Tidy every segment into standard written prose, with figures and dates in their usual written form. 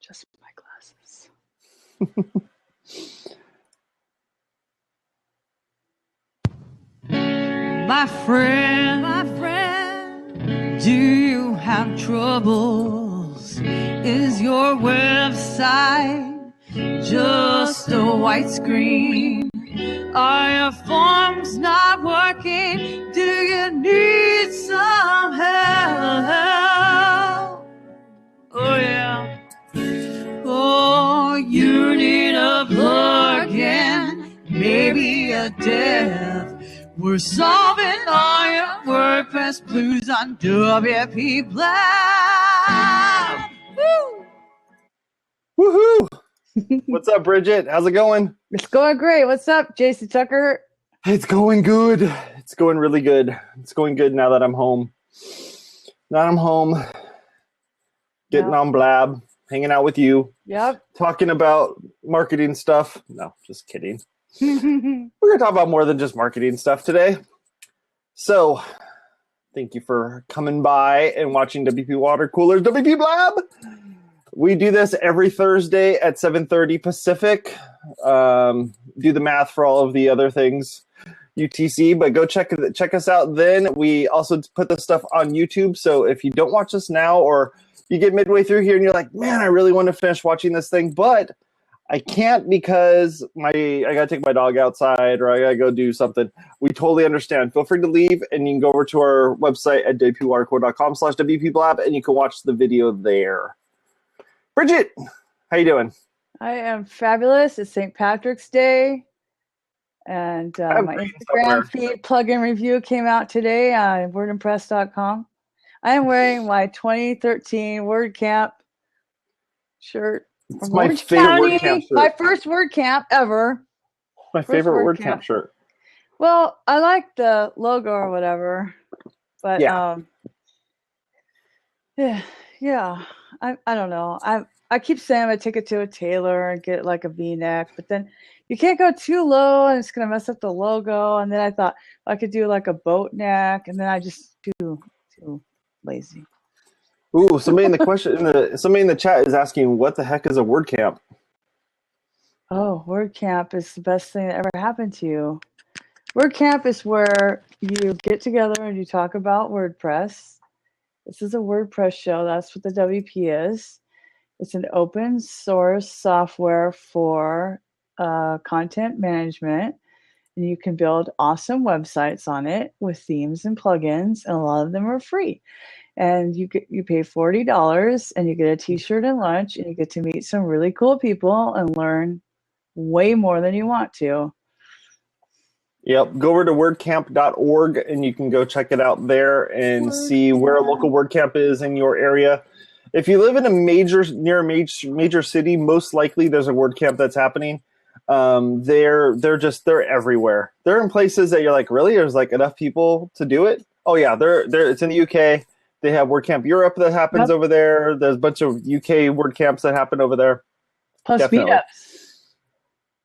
Just my glasses. My friend, do you have troubles? Is your website just a white screen? Are your forms not working? Do you need some help? Oh yeah. Oh, you need a plugin, maybe a dev. We're solving all your WordPress blues on WP Blab. Woo! Woohoo! What's up, Bridget? How's it going? It's going great. What's up, Jason Tucker? It's going good. It's going really good. It's going good now that I'm home. Now I'm home, getting on Blab, hanging out with you. Yep. Talking about marketing stuff. No, just kidding. We're going to talk about more than just marketing stuff today. So, thank you for coming by and watching WP Water Cooler's WP Blab. We do this every Thursday at 7:30 Pacific. Do the math for all of the other things UTC, but go check us out then. We also put this stuff on YouTube, so if you don't watch this now or you get midway through here and you're like, man, I really want to finish watching this thing, but I can't because I got to take my dog outside or I got to go do something. We totally understand. Feel free to leave, and you can go over to our website at wpwatercooler.com/WPBlab, and you can watch the video there. Bridget, how you doing? I am fabulous. It's St. Patrick's Day, and my Instagram feed plugin review came out today on wordpress.com. I am wearing my 2013 WordCamp shirt. It's my favorite WordCamp shirt. My first WordCamp ever. My favorite WordCamp shirt. Well, I like the logo or whatever, but yeah. I don't know. I keep saying I'm gonna take it to a tailor and get like a V-neck, but then you can't go too low and it's gonna mess up the logo. And then I thought I could do like a boat neck, and then I just too lazy. Ooh, somebody in the chat is asking, what the heck is a WordCamp? Oh, WordCamp is the best thing that ever happened to you. WordCamp is where you get together and you talk about WordPress. This is a WordPress show. That's what the WP is. It's an open source software for content management. And you can build awesome websites on it with themes and plugins, and a lot of them are free. And you pay $40 and you get a t-shirt and lunch, and you get to meet some really cool people and learn way more than you want to. Yep. Go over to wordcamp.org and you can go check it out there and see where a local WordCamp is in your area. If you live in near a major city, most likely there's a WordCamp that's happening. They're everywhere. They're in places that you're like, really? There's like enough people to do it? Oh yeah, it's in the UK. They have WordCamp Europe that happens over there. There's a bunch of UK WordCamps that happen over there. Plus meetups.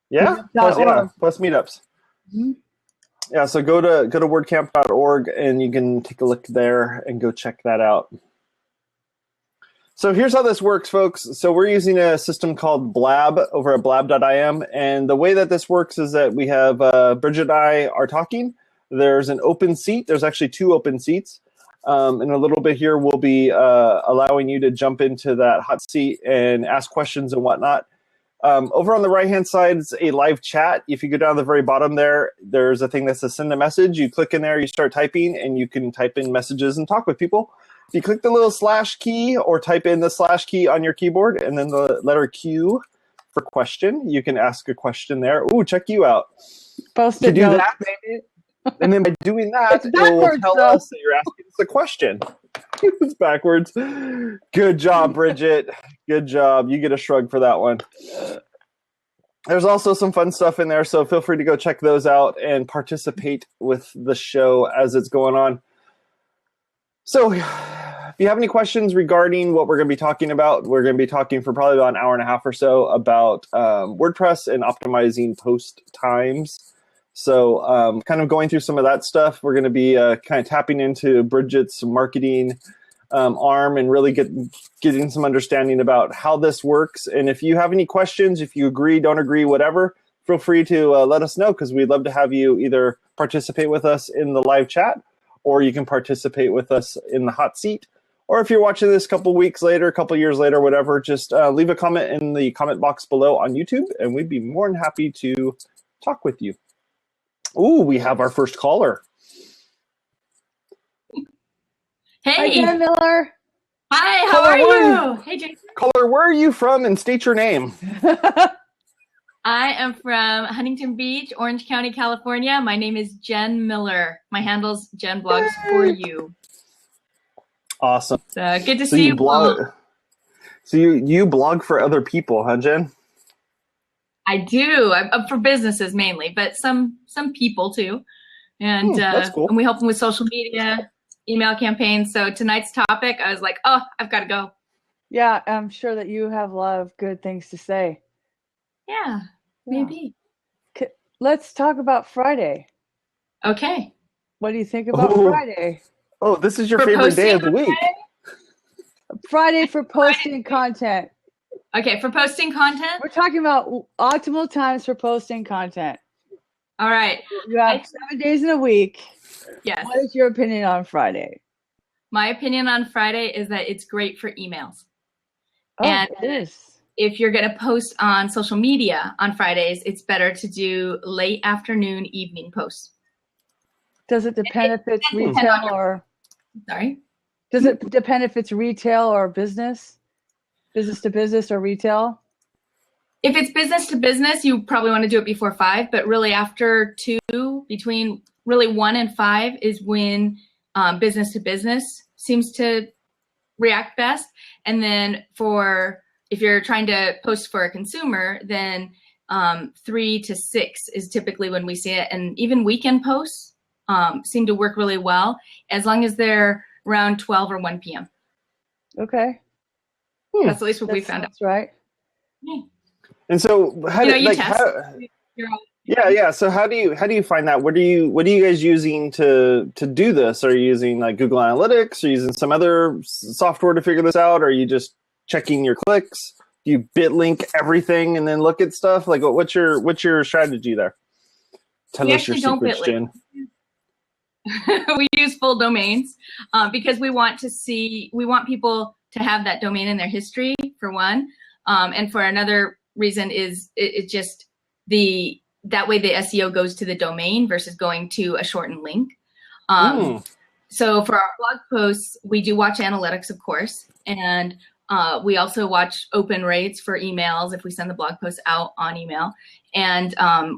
Yeah, plus meetups. Mm-hmm. Yeah, so go to wordcamp.org and you can take a look there and go check that out. So here's how this works, folks. So we're using a system called Blab over at blab.im, and the way that this works is that we have Bridget and I are talking. There's an open seat. There's actually 2 open seats. In a little bit here, we'll be allowing you to jump into that hot seat and ask questions and whatnot. Over on the right-hand side is a live chat. If you go down to the very bottom there, there's a thing that says send a message. You click in there, you start typing, and you can type in messages and talk with people. If you click the little slash key or type in the slash key on your keyboard and then the letter Q for question, you can ask a question there. Ooh, check you out. Post-it do that, maybe. And then by doing that, it will tell us that you're asking us a question. It's backwards. Good job, Bridget. Good job. You get a shrug for that one. There's also some fun stuff in there, so feel free to go check those out and participate with the show as it's going on. So if you have any questions regarding what we're going to be talking about, we're going to be talking for probably about an hour and a half or so about WordPress and optimizing post times. So kind of going through some of that stuff. We're going to be kind of tapping into Bridget's marketing arm and really getting some understanding about how this works. And if you have any questions, if you agree, don't agree, whatever, feel free to let us know, because we'd love to have you either participate with us in the live chat, or you can participate with us in the hot seat. Or if you're watching this a couple weeks later, a couple years later, whatever, just leave a comment in the comment box below on YouTube, and we'd be more than happy to talk with you. Ooh, we have our first caller. Hey. Hi, Jen Miller. Hi, how are you? Hey, Jason. Caller, where are you from, and state your name? I am from Huntington Beach, Orange County, California. My name is Jen Miller. My handle's Jen Blogs for You. Awesome. So good to see you. So you blog for other people, huh, Jen? I do. I'm for businesses mainly, but some people too. And that's cool. And we help them with social media, email campaigns. So tonight's topic, I was like, oh, I've got to go. Yeah, I'm sure that you have a lot of good things to say. Yeah, maybe. Let's talk about Friday. Okay. What do you think about Friday? Oh, this is your favorite day of the week. Friday for posting content. Okay, for posting content? We're talking about optimal times for posting content. All right. You have 7 days in a week. Yes. What is your opinion on Friday? My opinion on Friday is that it's great for emails. Oh, and it is. If you're going to post on social media on Fridays, it's better to do late afternoon, evening posts. Does it depend if it's retail or... Sorry? Does it depend if it's retail or business? Business to business or retail? If it's business to business, you probably want to do it before 5, but really after 2, between really 1 and 5 is when business to business seems to react best. And then if you're trying to post for a consumer, then 3 to 6 is typically when we see it. And even weekend posts seem to work really well, as long as they're around 12 or 1 p.m. Okay. That's at least what we found out. That's right. Yeah. And so how do you test? So how do you find that? What are you guys using to do this? Are you using like Google Analytics? Are you using some other software to figure this out? Or are you just checking your clicks? Do you bit link everything and then look at stuff? Like what's your strategy there? Tell us your secrets, Jen. We use full domains because we want people to have that domain in their history, for one. And for another reason is it just that way the SEO goes to the domain versus going to a shortened link. So for our blog posts, we do watch analytics, of course. And we also watch open rates for emails if we send the blog posts out on email. And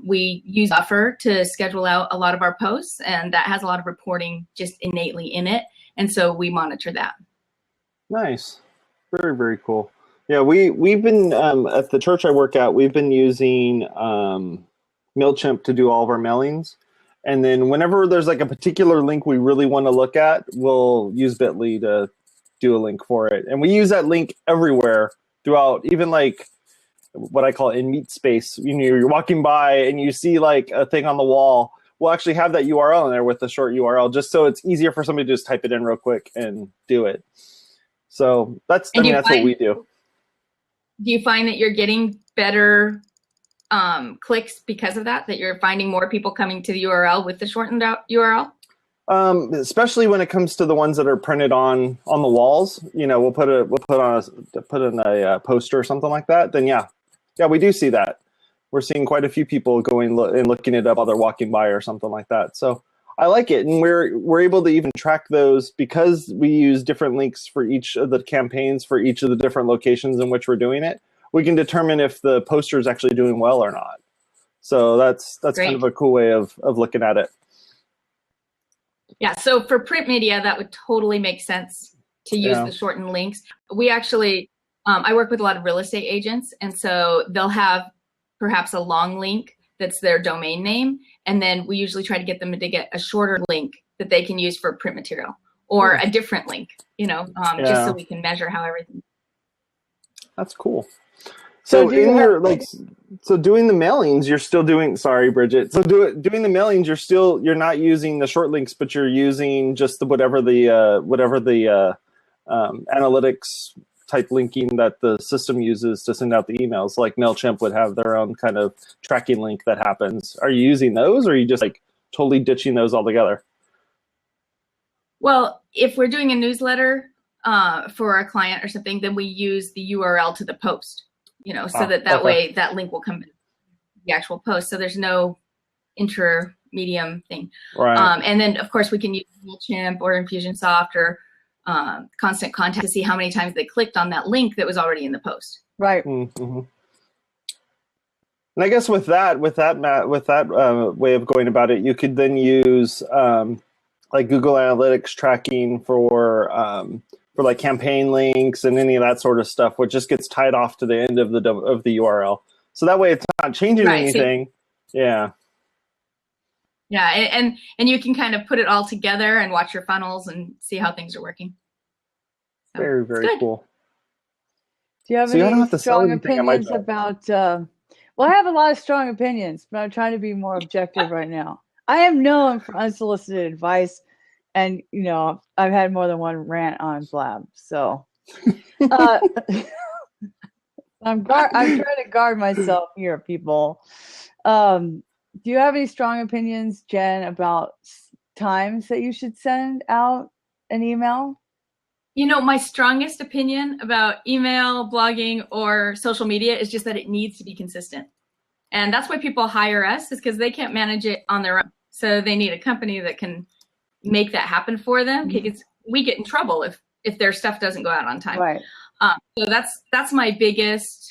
we use Buffer to schedule out a lot of our posts. And that has a lot of reporting just innately in it. And so we monitor that. Nice. Very, very cool. Yeah, we've been, at the church I work at, we've been using MailChimp to do all of our mailings. And then whenever there's like a particular link we really want to look at, we'll use Bitly to do a link for it. And we use that link everywhere throughout, even like what I call in meat space. You know, you're walking by and you see like a thing on the wall. We'll actually have that URL in there with the short URL, just so it's easier for somebody to just type it in real quick and do it. So that's what we do. Do you find that you're getting better clicks because of that you're finding more people coming to the URL with the shortened out URL? Especially when it comes to the ones that are printed on the walls, you know, we'll put in a poster or something like that. Then yeah, we do see that. We're seeing quite a few people going and looking it up while they're walking by or something like that. So I like it, and we're able to even track those because we use different links for each of the campaigns for each of the different locations in which we're doing it. We can determine if the poster is actually doing well or not. So that's Great. Kind of a cool way of looking at it. Yeah, so for print media, that would totally make sense to use the shortened links. We actually, I work with a lot of real estate agents, and so they'll have perhaps a long link that's their domain name, and then we usually try to get them to get a shorter link that they can use for print material, or a different link, just so we can measure how everything. That's cool. So doing the mailings, you're still doing. Sorry, Bridget. So doing the mailings, you're not using the short links, but you're using just whatever the analytics type linking that the system uses to send out the emails. Like MailChimp would have their own kind of tracking link that happens. Are you using those, or are you just like totally ditching those altogether? Well, if we're doing a newsletter for a client or something, then we use the URL to the post, so that way that link will come to the actual post. So there's no intermedium thing. Right. And then, of course, we can use MailChimp or Infusionsoft or Constant Contact to see how many times they clicked on that link that was already in the post. Right. Mm-hmm. And I guess with that way of going about it, you could then use like Google Analytics tracking for like campaign links and any of that sort of stuff, which just gets tied off to the end of the URL. So that way it's not changing anything. Yeah. Yeah, and you can kind of put it all together and watch your funnels and see how things are working. So, very, very cool. Do you have any strong opinions about? Well, I have a lot of strong opinions, but I'm trying to be more objective right now. I am known for unsolicited advice, and I've had more than one rant on Blab. So I'm trying to guard myself here, people. Do you have any strong opinions, Jen, about times that you should send out an email? My strongest opinion about email, blogging, or social media is just that it needs to be consistent. And that's why people hire us, is because they can't manage it on their own. So they need a company that can make that happen for them. Because we get in trouble if their stuff doesn't go out on time. Right. So that's my biggest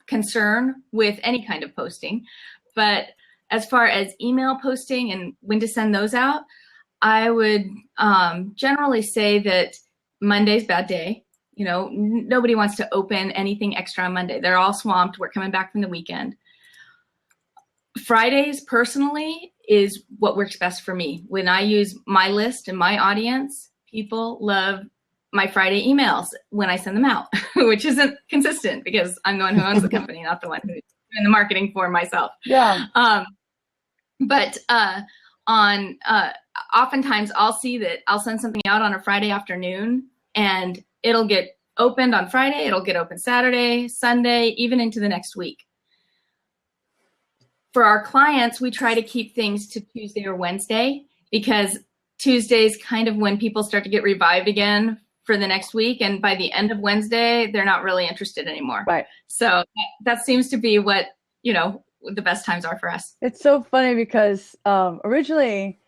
concern with any kind of posting. But as far as email posting and when to send those out, I would generally say that Monday's bad day. Nobody wants to open anything extra on Monday. They're all swamped. We're coming back from the weekend. Fridays, personally, is what works best for me. When I use my list and my audience, people love my Friday emails when I send them out, which isn't consistent because I'm the one who owns the company, not the one who's doing the marketing for myself. Yeah. But oftentimes I'll see that I'll send something out on a Friday afternoon and it'll get opened on Friday, it'll get opened Saturday, Sunday, even into the next week. For our clients, we try to keep things to Tuesday or Wednesday because Tuesday's kind of when people start to get revived again for the next week. And by the end of Wednesday, they're not really interested anymore. Right. So that seems to be what, the best times are for us. It's so funny because originally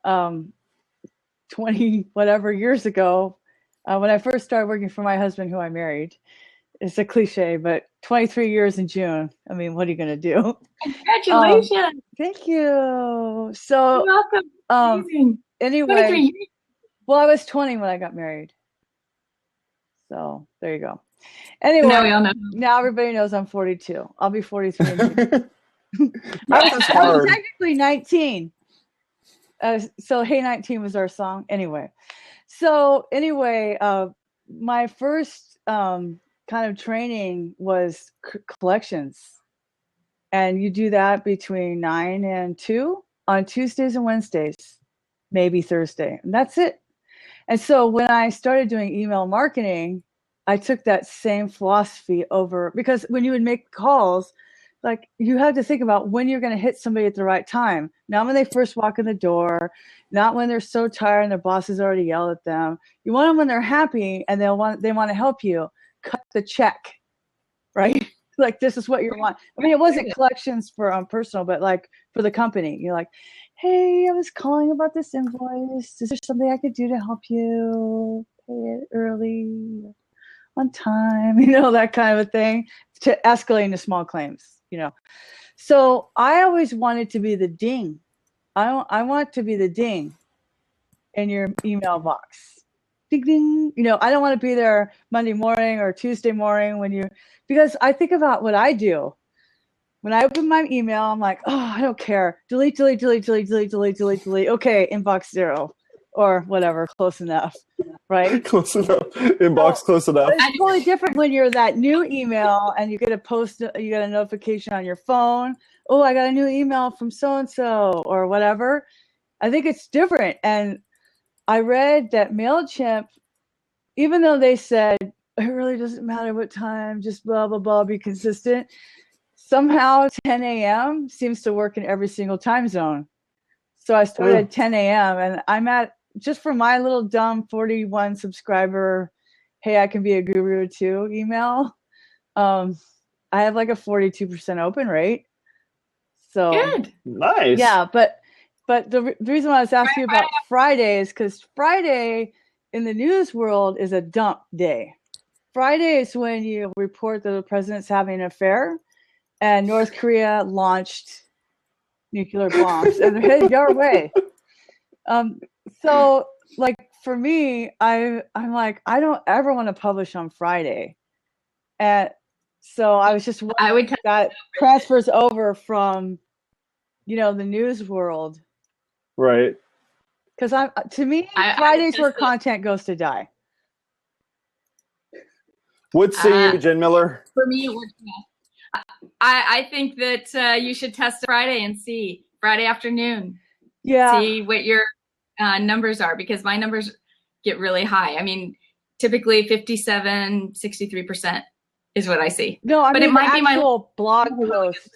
20 whatever years ago, when I first started working for my husband, who I married, it's a cliche, but 23 years in June. I mean, what are you going to do? Congratulations. Thank you. So, You're welcome. Anyway, well, I was 20 when I got married. So there you go. Anyway, now we all know. Now everybody knows I'm 42. I'll be 43 in June. I was technically 19. So Hey 19 was our song. Anyway, my first kind of training was collections. And you do that between 9 and 2 on Tuesdays and Wednesdays, maybe Thursday. And that's it. And so when I started doing email marketing, I took that same philosophy over, because when you would make calls, like you have to think about when you're going to hit somebody at the right time. Not when they first walk in the door, not when they're so tired and their boss has already yelled at them. You want them when they're happy and they want to help you. Cut the check, right? Like this is what you want. I mean, it wasn't collections for personal, but like for the company. You're like, hey, I was calling about this invoice. Is there something I could do to help you pay it early, on time? That kind of a thing, to escalating to small claims. So I always wanted to be the ding. I want to be the ding in your email box. Ding, ding. I don't want to be there Monday morning or Tuesday morning because I think about what I do. When I open my email, I'm like, oh, I don't care. Delete, delete, delete, delete, delete, delete, delete, delete. Okay, inbox 0 or whatever, close enough, right? Close enough. Inbox close enough. It's totally different when you're that new email and you get a notification on your phone. Oh, I got a new email from so-and-so or whatever. I think it's different. And I read that MailChimp even though they said it really doesn't matter what time, just blah, blah, blah, be consistent, somehow 10 a.m. seems to work in every single time zone. So I started at 10 a.m. and I'm at, just for my little dumb 41 subscriber, hey, I can be a guru too email. I have like a 42% open rate. So Good. Nice. Yeah, but the reason why I was asking you about Friday is because Friday in the news world is a dump day. Friday is when you report that the president's having an affair and North Korea launched nuclear bombs and they're headed your way. So like for me, I'm like, I don't ever want to publish on Friday. And so I was just wondering if that transfers over from, the news world. Right. Because to me, Friday's where content goes to die. What say you, Jen Miller? For me, it works well. I think that you should test Friday and see Friday afternoon. Yeah. See what your numbers are, because my numbers get really high. I mean, typically 57, 63% is what I see. No, I mean it might be my blog post,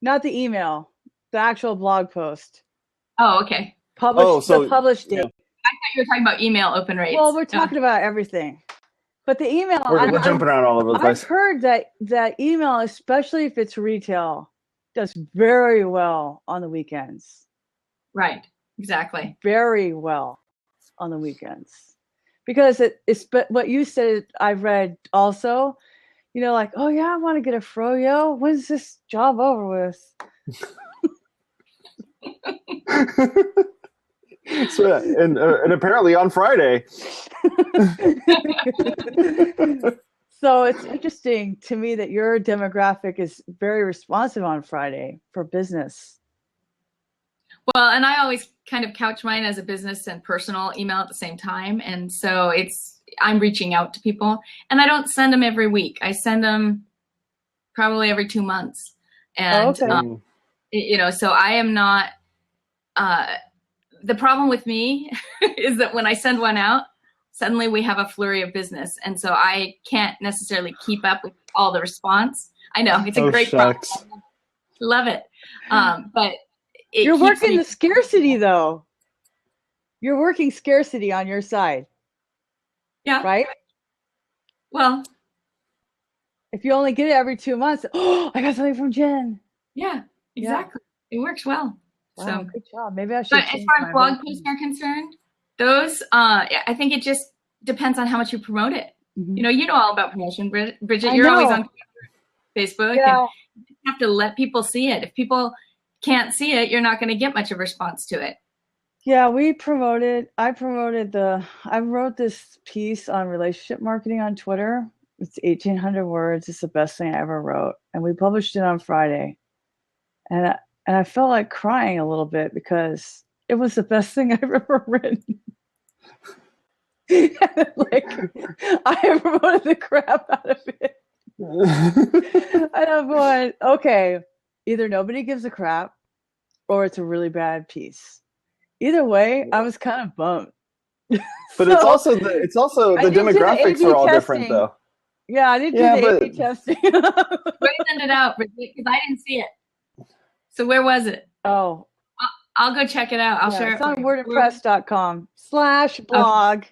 not the email, the actual blog post. Oh, okay. The published date. I thought you were talking about email open rates. Well, we're talking about everything. But the email, we're jumping around all over the place. I've heard that email, especially if it's retail, does very well on the weekends. Right. Exactly. Very well on the weekends. Because but what you said, I've read also, like, oh yeah, I want to get a froyo. When's this job over with? So, and apparently on Friday. So it's interesting to me that your demographic is very responsive on Friday for business. Well, and I always kind of couch mine as a business and personal email at the same time. And so I'm reaching out to people, and I don't send them every week. I send them probably every 2 months. And, so I am not, the problem with me is that when I send one out, suddenly we have a flurry of business. And so I can't necessarily keep up with all the response. I know it's a great problem. Love it. But you're working the scarcity though. You're working scarcity on your side. Yeah. Right? Well, if you only get it every 2 months, I got something from Jen. Yeah, exactly. Yeah. It works well. Wow, so good job. Maybe I should. But as far as blog posts are concerned, those I think it just depends on how much you promote it. Mm-hmm. You know all about promotion, Bridget. You're always on Facebook. Yeah. And you have to let people see it. If people can't see it, you're not going to get much of a response to it. Yeah, I wrote this piece on relationship marketing on Twitter. It's 1,800 words. It's the best thing I ever wrote. And we published it on Friday. And I felt like crying a little bit because it was the best thing I've ever written. Like, I promoted the crap out of it. And I'm going, okay, either nobody gives a crap or it's a really bad piece. Either way, I was kind of bummed. But it's also the demographics are all different though. Yeah, I did do the A/B testing. Where send it out, Bridget? Because I didn't see it. So where was it? Oh, I'll go check it out. I'll share it. It's on wordpress.com/blog.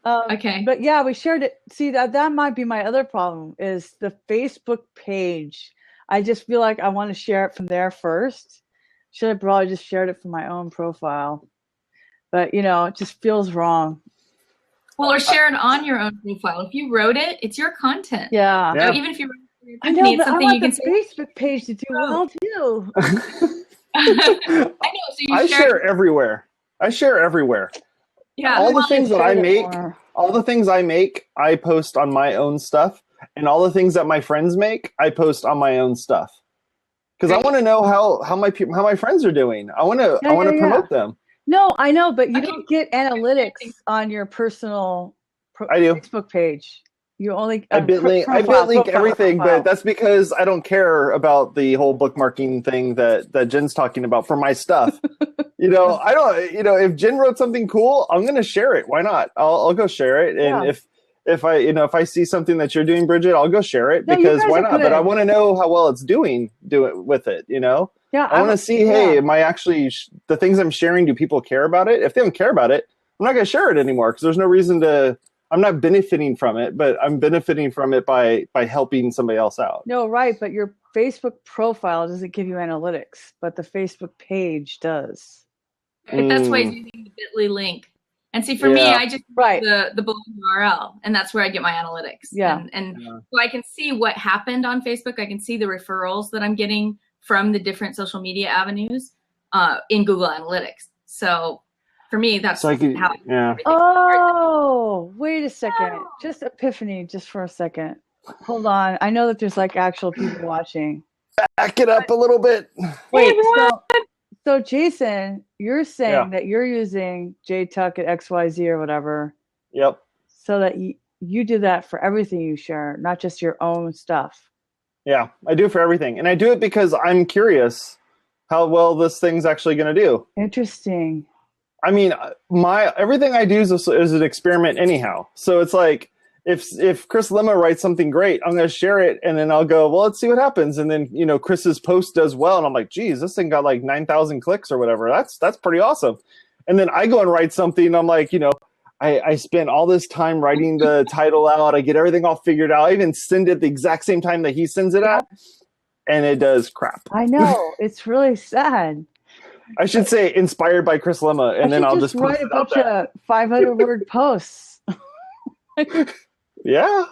Okay. But yeah, we shared it. See, that might be my other problem is the Facebook page. I just feel like I want to share it from there first. Should have probably just shared it from my own profile. But, it just feels wrong. Well, or share it on your own profile. If you wrote it, it's your content. Yeah. So even if you wrote it for your company, it's something you can say. Facebook page to do well too. I know. So I share everywhere. Yeah. All the things I make, I post on my own stuff, and all the things that my friends make, I post on my own stuff. Because I want to know how my friends are doing. I want to promote them. No, I know, but you don't get analytics on your personal Facebook page. You only I BitLink everything, but that's because I don't care about the whole bookmarking thing that Jen's talking about for my stuff. You know, I don't. You know, if Jen wrote something cool, I'm gonna share it. Why not? I'll go share it. And if I see something that you're doing, Bridget, I'll go share it because why not? But I want to know how well it's doing. Do it with it. You know. Yeah. I want to see. Hey, am I actually the things I'm sharing? Do people care about it? If they don't care about it, I'm not gonna share it anymore because there's no reason to. I'm not benefiting from it, but I'm benefiting from it by helping somebody else out. No, right. But your Facebook profile doesn't give you analytics, but the Facebook page does. That's why he's using the bit.ly link. And see, for me, I just use the bullet URL, and that's where I get my analytics. Yeah. And so I can see what happened on Facebook. I can see the referrals that I'm getting from the different social media avenues in Google Analytics. So for me, that's how I do everything. Oh, wait a second. Just epiphany, just for a second. Hold on. I know that there's like actual people watching. Back it up a little bit. Wait, so Jason, you're saying that you're using JTuck at XYZ or whatever. Yep. So that you do that for everything you share, not just your own stuff. Yeah, I do it for everything. And I do it because I'm curious how well this thing's actually going to do. Interesting. I mean, everything I do is an experiment anyhow. So it's like, if Chris Lema writes something great, I'm going to share it, and then I'll go, well, let's see what happens. And then, you know, Chris's post does well, and I'm like, geez, this thing got like 9,000 clicks or whatever. That's pretty awesome. And then I go and write something, and I'm like, you know, I spent all this time writing the title out. I get everything all figured out. I even send it the exact same time that he sends it out, and it does crap. I know. It's really sad. I should say inspired by Chris Lema, and then I'll just write a bunch of 500-word posts. Yeah.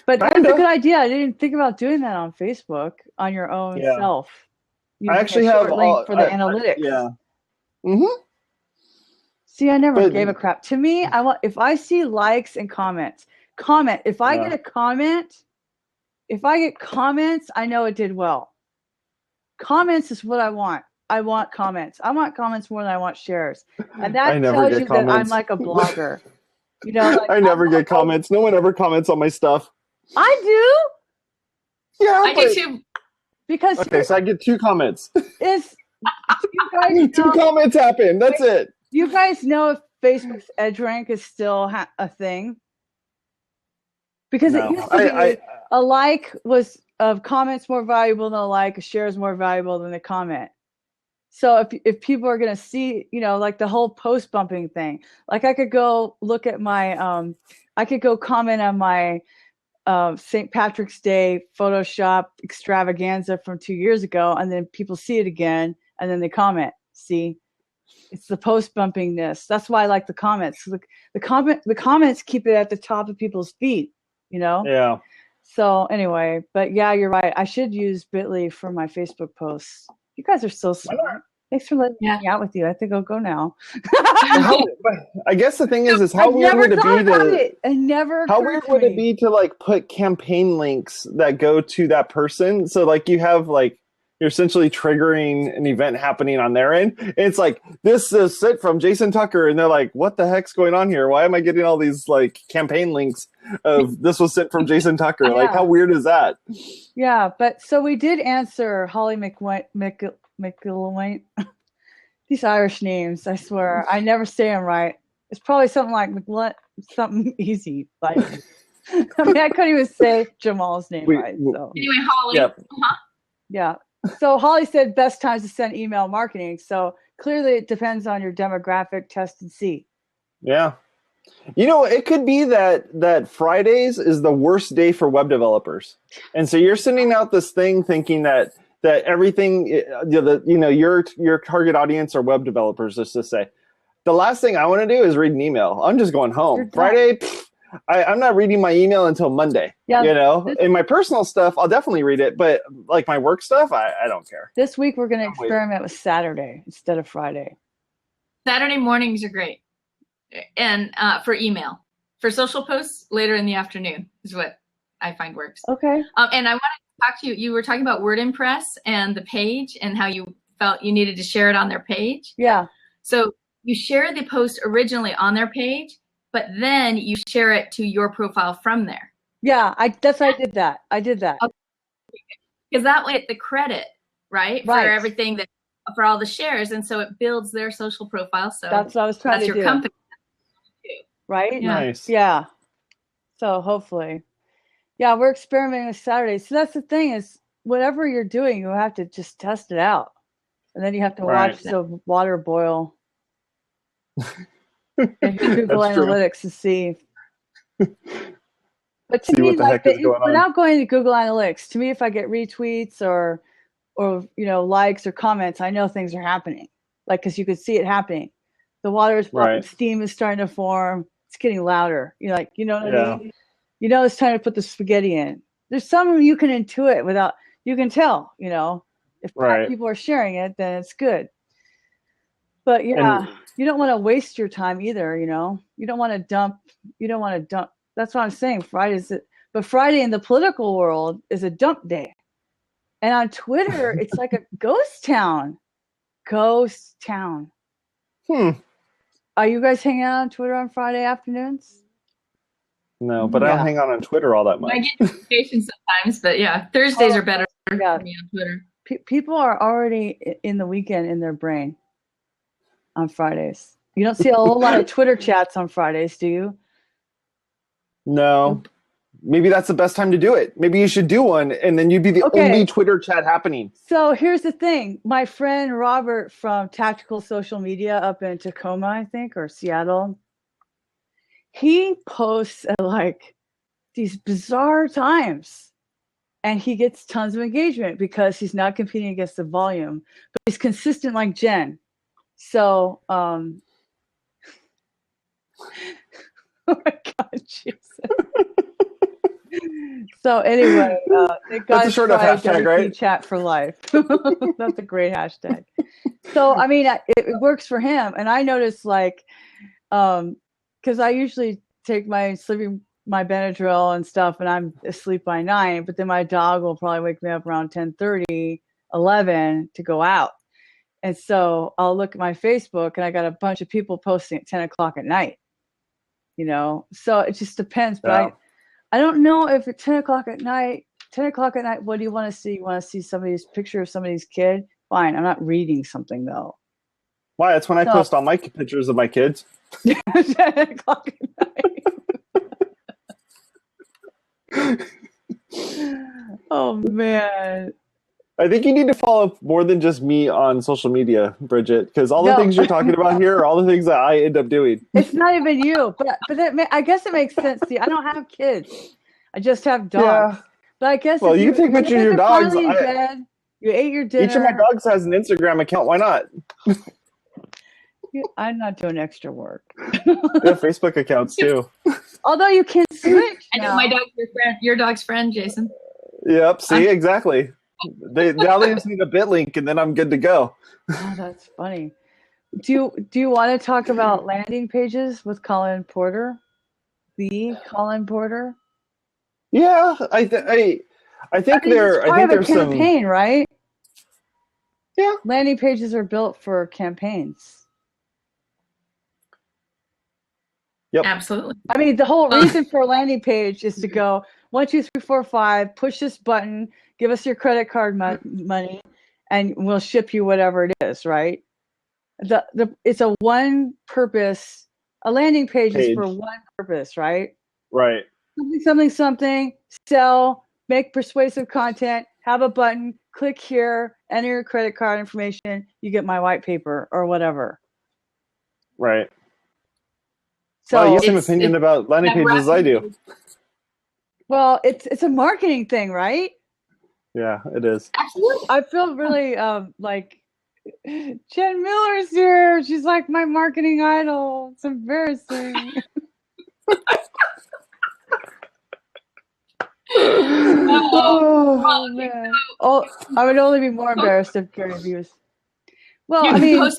But that's a good idea. I didn't think about doing that on Facebook on your own self. I actually have a link for the analytics. Yeah. Mm-hmm. See, I never gave a crap. To me, if I see likes and comments, if I get a comment, if I get comments, I know it did well. Comments is what I want. I want comments. I want comments more than I want shares. And that tells you that I'm like a blogger. You know, like, I never get comments. No one ever comments on my stuff. I do. Yeah, I do too. Because so I get 2 comments. You guys 2 comments happen. That's it. You guys know if Facebook's edge rank is still a thing? Because it used to be a like was of comments more valuable than a like, a share is more valuable than a comment. So if people are going to see, you know, like the whole post bumping thing, like I could go look at my, I could go comment on my St. Patrick's Day Photoshop extravaganza from 2 years ago, and then people see it again, and then they comment. See, it's the post bumpingness. That's why I like the comments. The comments keep it at the top of people's feet, you know? Yeah. So anyway, but yeah, you're right. I should use Bitly for my Facebook posts. You guys are so smart. Thanks for letting me hang out with you. I think I'll go now. I guess the thing is how weird would it be to like put campaign links that go to that person? So like you have like you're essentially triggering an event happening on their end. And it's like, this is sent from Jason Tucker, and they're like, what the heck's going on here? Why am I getting all these like campaign links of this was sent from Jason Tucker? Like, how weird is that? Yeah, but so we did answer Holly McIlwain. These Irish names, I swear, I never say them right. It's probably something like something easy. Like, I mean, I couldn't even say Jamal's name right. So anyway, Holly. Yep. Yeah. So Holly said best times to send email marketing. So clearly it depends on your demographic, test and see. Yeah. You know, it could be that Fridays is the worst day for web developers. And so you're sending out this thing thinking that everything, your target audience are web developers, just to say. The last thing I want to do is read an email. I'm just going home. Friday, I'm not reading my email until Monday. Yeah, you know, in my personal stuff, I'll definitely read it. But like my work stuff, I don't care. This week, we're going to experiment with Saturday instead of Friday. Saturday mornings are great. And for email. For social posts, later in the afternoon is what I find works. Okay. And I want to talk to you. You were talking about WordImpress and the page and how you felt you needed to share it on their page. Yeah. So you share the post originally on their page, but then you share it to your profile from there. Yeah, I did that. Because that way the credit, right? For everything that for all the shares, and so it builds their social profile. So that's what I was trying to do. That's your company. Right? Yeah. Nice. Yeah. So hopefully. Yeah, we're experimenting with Saturdays. So that's the thing is, whatever you're doing, you have to just test it out. And then you have to watch the water boil. And Google Analytics to see. But to me, like, without going to Google Analytics, to me, if I get retweets or likes or comments, I know things are happening. Like, because you could see it happening. The water is bubbling, steam is starting to form. It's getting louder. You're like, you know what I mean? You know, it's time to put the spaghetti in. There's some you can intuit without. You can tell. You know, if people are sharing it, then it's good. But yeah, you don't want to waste your time either. You know, you don't want to dump. That's what I'm saying. But Friday in the political world is a dump day. And on Twitter, it's like a ghost town. Ghost town. Are you guys hanging out on Twitter on Friday afternoons? No, but I don't hang out on Twitter all that much. I get notifications sometimes, but yeah, Thursdays are better for me on Twitter. People are already in the weekend in their brain on Fridays. You don't see a whole lot of Twitter chats on Fridays, do you? No. Maybe that's the best time to do it. Maybe you should do one, and then you'd be the only Twitter chat happening. So here's the thing. My friend Robert from Tactical Social Media up in Tacoma, I think, or Seattle, he posts at like these bizarre times, and he gets tons of engagement because he's not competing against the volume, but he's consistent like Jen. So, oh my God, Jesus. So anyway, that's a short enough hashtag, right? Chat for life. That's a great hashtag. So I mean, it works for him, and I noticed like, because I usually take my Benadryl and stuff, and I'm asleep by 9. But then my dog will probably wake me up around 10:30, 11 to go out, and so I'll look at my Facebook, and I got a bunch of people posting at 10 o'clock at night. You know, so it just depends, but I don't know if at 10 o'clock at night, what do you want to see? You want to see somebody's picture of somebody's kid? Fine. I'm not reading something, though. Why? That's when I post all my pictures of my kids. 10 o'clock at night. Oh, man. I think you need to follow more than just me on social media, Bridget, because all the things you're talking about here are all the things that I end up doing. It's not even you, but I guess it makes sense. See, I don't have kids. I just have dogs. Yeah. But I guess you can take pictures of your dogs. You ate your dinner. Each of my dogs has an Instagram account. Why not? I'm not doing extra work. They have Facebook accounts too. Although you can switch. I know my dog's your dog's friend, Jason. Yep. See, exactly. They just need a bit link, and then I'm good to go. Oh, that's funny. Do you want to talk about landing pages with Colin Porter? The Colin Porter? Yeah, I think there's some campaign, right? Yeah, landing pages are built for campaigns. Yep, absolutely. I mean, the whole reason for a landing page is to go 1, 2, 3, 4, 5. Push this button. Give us your credit card money, and we'll ship you whatever it is, right? It's a one purpose. A landing page is for one purpose, right? Right. Something. Sell. Make persuasive content. Have a button. Click here. Enter your credit card information. You get my white paper or whatever. Right. So you have the same opinion about landing pages as I do. Well, it's a marketing thing, right? Yeah, it is. I feel really like Jen Miller's here. She's like my marketing idol. It's embarrassing. Oh man! Oh, I would only be more embarrassed if Gary Views. Well, I mean,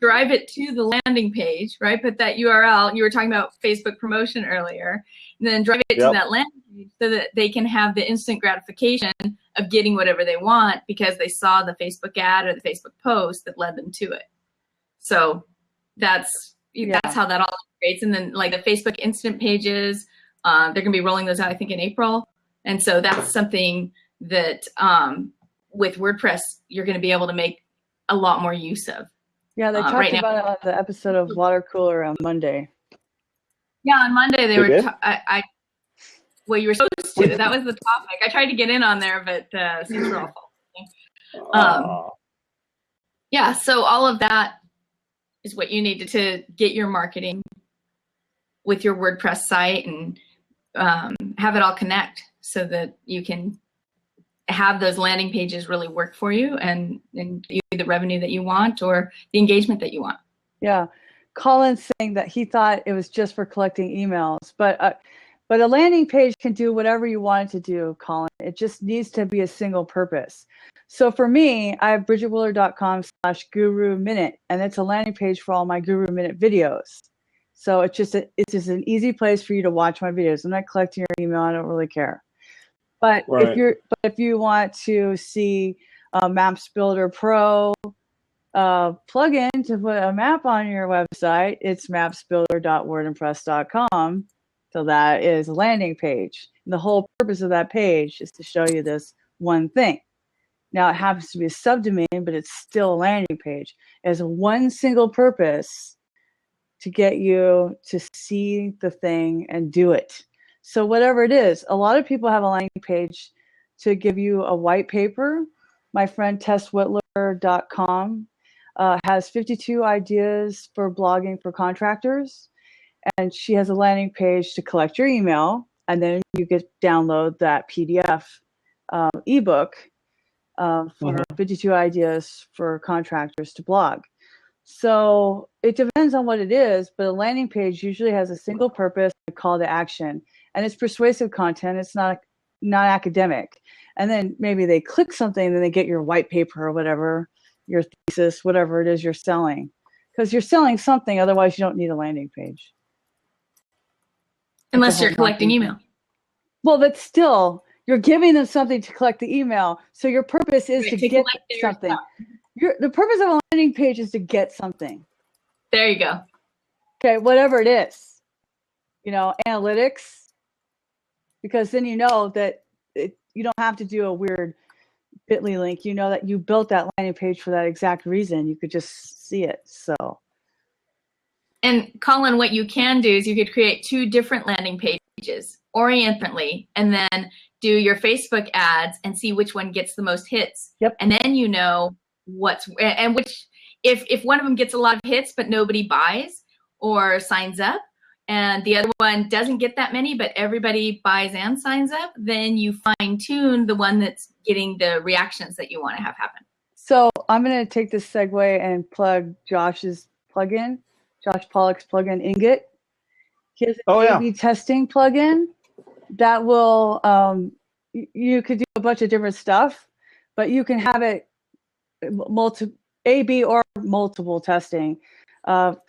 drive it to the landing page, right? Put that URL. You were talking about Facebook promotion earlier, and then drive it to that landing page so that they can have the instant gratification of getting whatever they want because they saw the Facebook ad or the Facebook post that led them to it. So that's how that all creates. And then like the Facebook instant pages, they're going to be rolling those out, I think, in April. And so that's something that with WordPress, you're going to be able to make a lot more use of. Yeah, they talked right about it on the episode of Water Cooler on Monday. Yeah, on Monday they were. did? Well, you were supposed to. That was the topic. I tried to get in on there, but seats were all full. Yeah, so all of that is what you need to get your marketing with your WordPress site and have it all connect so that you can have those landing pages really work for you and give you the revenue that you want or the engagement that you want. Yeah. Colin's saying that he thought it was just for collecting emails, but a landing page can do whatever you want it to do, Colin. It just needs to be a single purpose. So for me, I have bridgetwillard.com/guru minute, and it's a landing page for all my Guru Minute videos. So it's just an easy place for you to watch my videos. I'm not collecting your email. I don't really care. But if you want to see Maps Builder Pro plugin to put a map on your website, it's mapsbuilder.wordpress.com. So that is a landing page. And the whole purpose of that page is to show you this one thing. Now it happens to be a subdomain, but it's still a landing page. It has one single purpose to get you to see the thing and do it. So whatever it is, a lot of people have a landing page to give you a white paper. My friend tesswhitler.com has 52 ideas for blogging for contractors. And she has a landing page to collect your email. And then you get download that PDF ebook for 52 ideas for contractors to blog. So it depends on what it is, but a landing page usually has a single purpose, a call to action, and it's persuasive content. It's not academic. And then maybe they click something, and then they get your white paper or whatever, your thesis, whatever it is you're selling, because you're selling something. Otherwise, you don't need a landing page. Unless you're collecting email. Well, but still, you're giving them something to collect the email. So your purpose is to get something. The purpose of a landing page is to get something. There you go. Okay, whatever it is. Analytics. Because then you know that you don't have to do a weird bit.ly link. You know that you built that landing page for that exact reason. You could just see it. So. And Colin, what you can do is you could create 2 different landing pages, orient differently, and then do your Facebook ads and see which one gets the most hits. Yep. And then you know if one of them gets a lot of hits but nobody buys or signs up, and the other one doesn't get that many but everybody buys and signs up, then you fine tune the one that's getting the reactions that you want to have happen. So I'm going to take this segue and plug Josh's plugin. Josh Pollock's plugin, Ingot. He has an A/B testing plugin that will, you could do a bunch of different stuff, but you can have it A/B or multiple testing,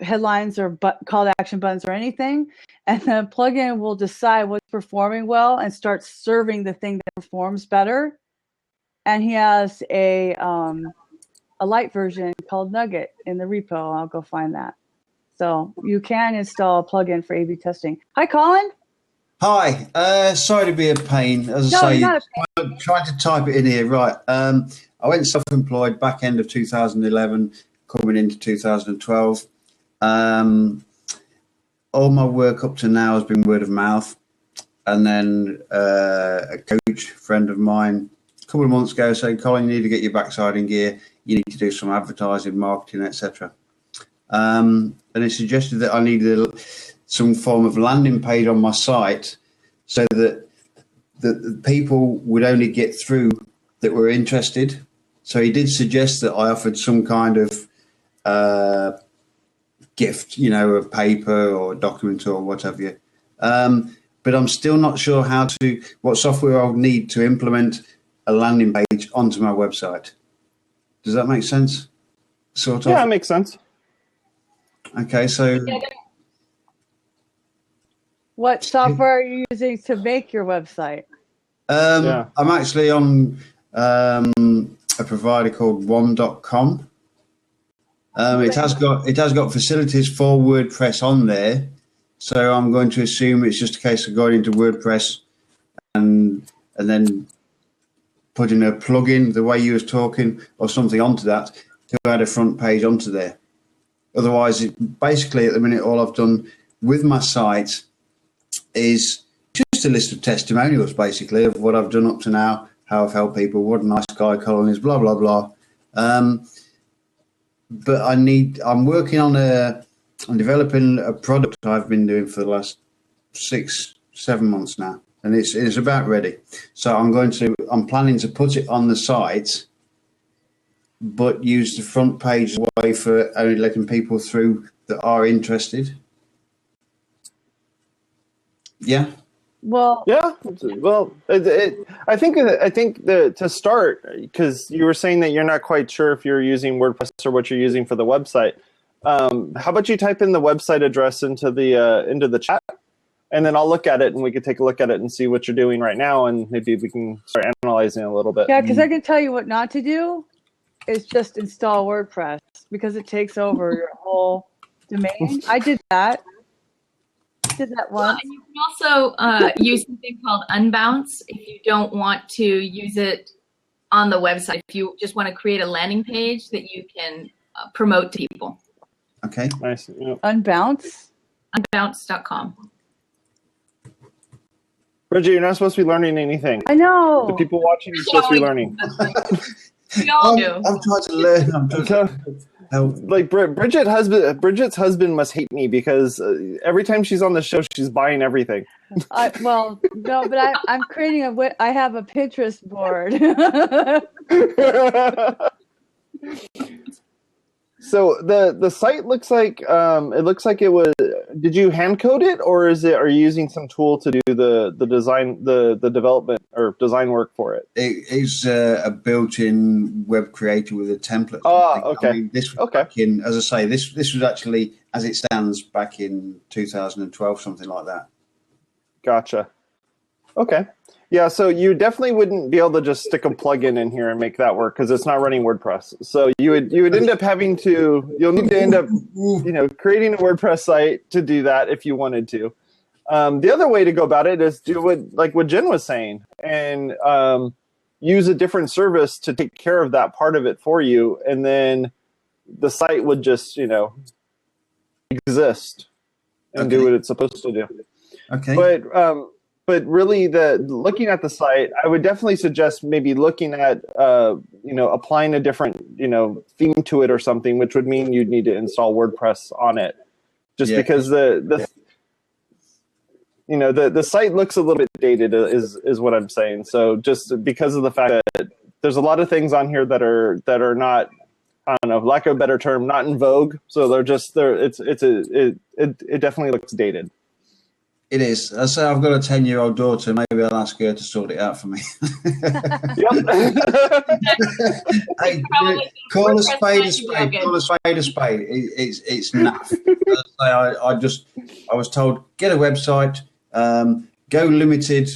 headlines or call to action buttons or anything. And the plugin will decide what's performing well and start serving the thing that performs better. And he has a light version called Nugget in the repo. I'll go find that. So you can install a plugin for A/B testing. Hi, Colin. Hi. Sorry to be a pain. As I say, trying to type it in here. Right. I went self-employed back end of 2011, coming into 2012. All my work up to now has been word of mouth. And then a coach friend of mine a couple of months ago said, Colin, you need to get your backside in gear. You need to do some advertising, marketing, etc. And it suggested that I needed some form of landing page on my site so that the people would only get through that were interested. So he did suggest that I offered some kind of gift, a paper or a document or whatever. But I'm still not sure what software I'll need to implement a landing page onto my website. Does that make sense? Sort of? Yeah, it makes sense. Okay, so what software are you using to make your website? I'm actually on a provider called one.com. It has got facilities for WordPress on there, so I'm going to assume it's just a case of going into WordPress and then putting a plugin the way you was talking or something onto that. to add a front page onto there. Otherwise, basically, at the minute, all I've done with my site is just a list of testimonials, basically, of what I've done up to now, how I've helped people, what a nice guy Colin is, blah, blah, blah. But I'm working on developing a product I've been doing for the last 6-7 months now, and it's about ready. So I'm planning to put it on the site, but use the front page way for only letting people through that are interested. Yeah. Well, Yeah. Well, I think to start, because you were saying that you're not quite sure if you're using WordPress or what you're using for the website. How about you type in the website address into the chat, and then I'll look at it, and we could take a look at it and see what you're doing right now, and maybe we can start analyzing it a little bit. yeah, because I can tell you what not to do is just install WordPress, because it takes over your whole domain. I did that. Did that once. And you can also use something called unbounce if you don't want to use it on the website. If you just want to create a landing page that you can promote to people. Okay. Nice. Yeah. Unbounce? Unbounce.com. Bridget, you're not supposed to be learning anything. I know. The people watching are supposed to be learning. We all do. I'm trying to learn. I'm trying to help. Like Bridget's husband must hate me, because every time she's on the show, she's buying everything. Well, no, but I'm creating I have a Pinterest board. So the site looks like it was. Did you hand code it, or are you using some tool to do the design, the development or design work for it? It is a built-in web creator with a template. Oh, okay. I mean, this was back in, as I say, this was actually, as it stands, back in 2012, something like that. Gotcha. Okay. Yeah, so you definitely wouldn't be able to just stick a plugin in here and make that work, because it's not running WordPress. So you would end up you'll need to end up creating a WordPress site to do that if you wanted to. The other way to go about it is do what Jen was saying, and use a different service to take care of that part of it for you, and then the site would just exist and do what it's supposed to do. Okay. But really, looking at the site, I would definitely suggest maybe looking at applying a different theme to it or something, which would mean you'd need to install WordPress on it, because the site looks a little bit dated is what I'm saying. So just because of the fact that there's a lot of things on here that are not, I don't know, lack of a better term, not in vogue. So it definitely looks dated. It is. I say I've got a 10-year-old daughter. Maybe I'll ask her to sort it out for me. Hey, call a spade a spade. Call a spade a spade. It's naff. I was told, get a website, go limited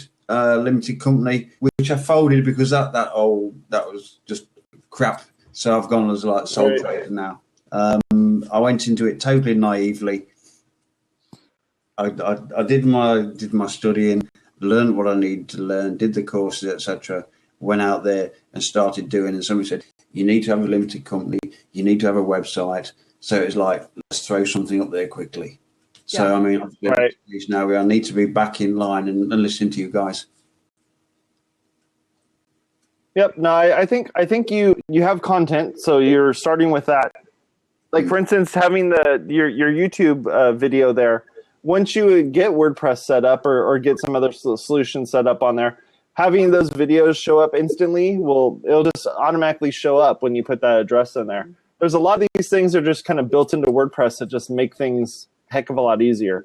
company, which I folded because that was just crap. So I've gone as like sole trader now. I went into it totally naively. I did my studying, learned what I needed to learn, did the courses, etc. Went out there and started doing. And somebody said, you need to have a limited company, you need to have a website. So it's like, let's throw something up there quickly. So I mean, now I need to be back in line and listening to you guys. Yep. No, I think you have content, so you're starting with that. Like for instance, having your YouTube video there. Once you get WordPress set up or get some other solution set up on there, having those videos show up instantly it'll just automatically show up when you put that address in there. There's a lot of these things that are just kind of built into WordPress that just make things a heck of a lot easier.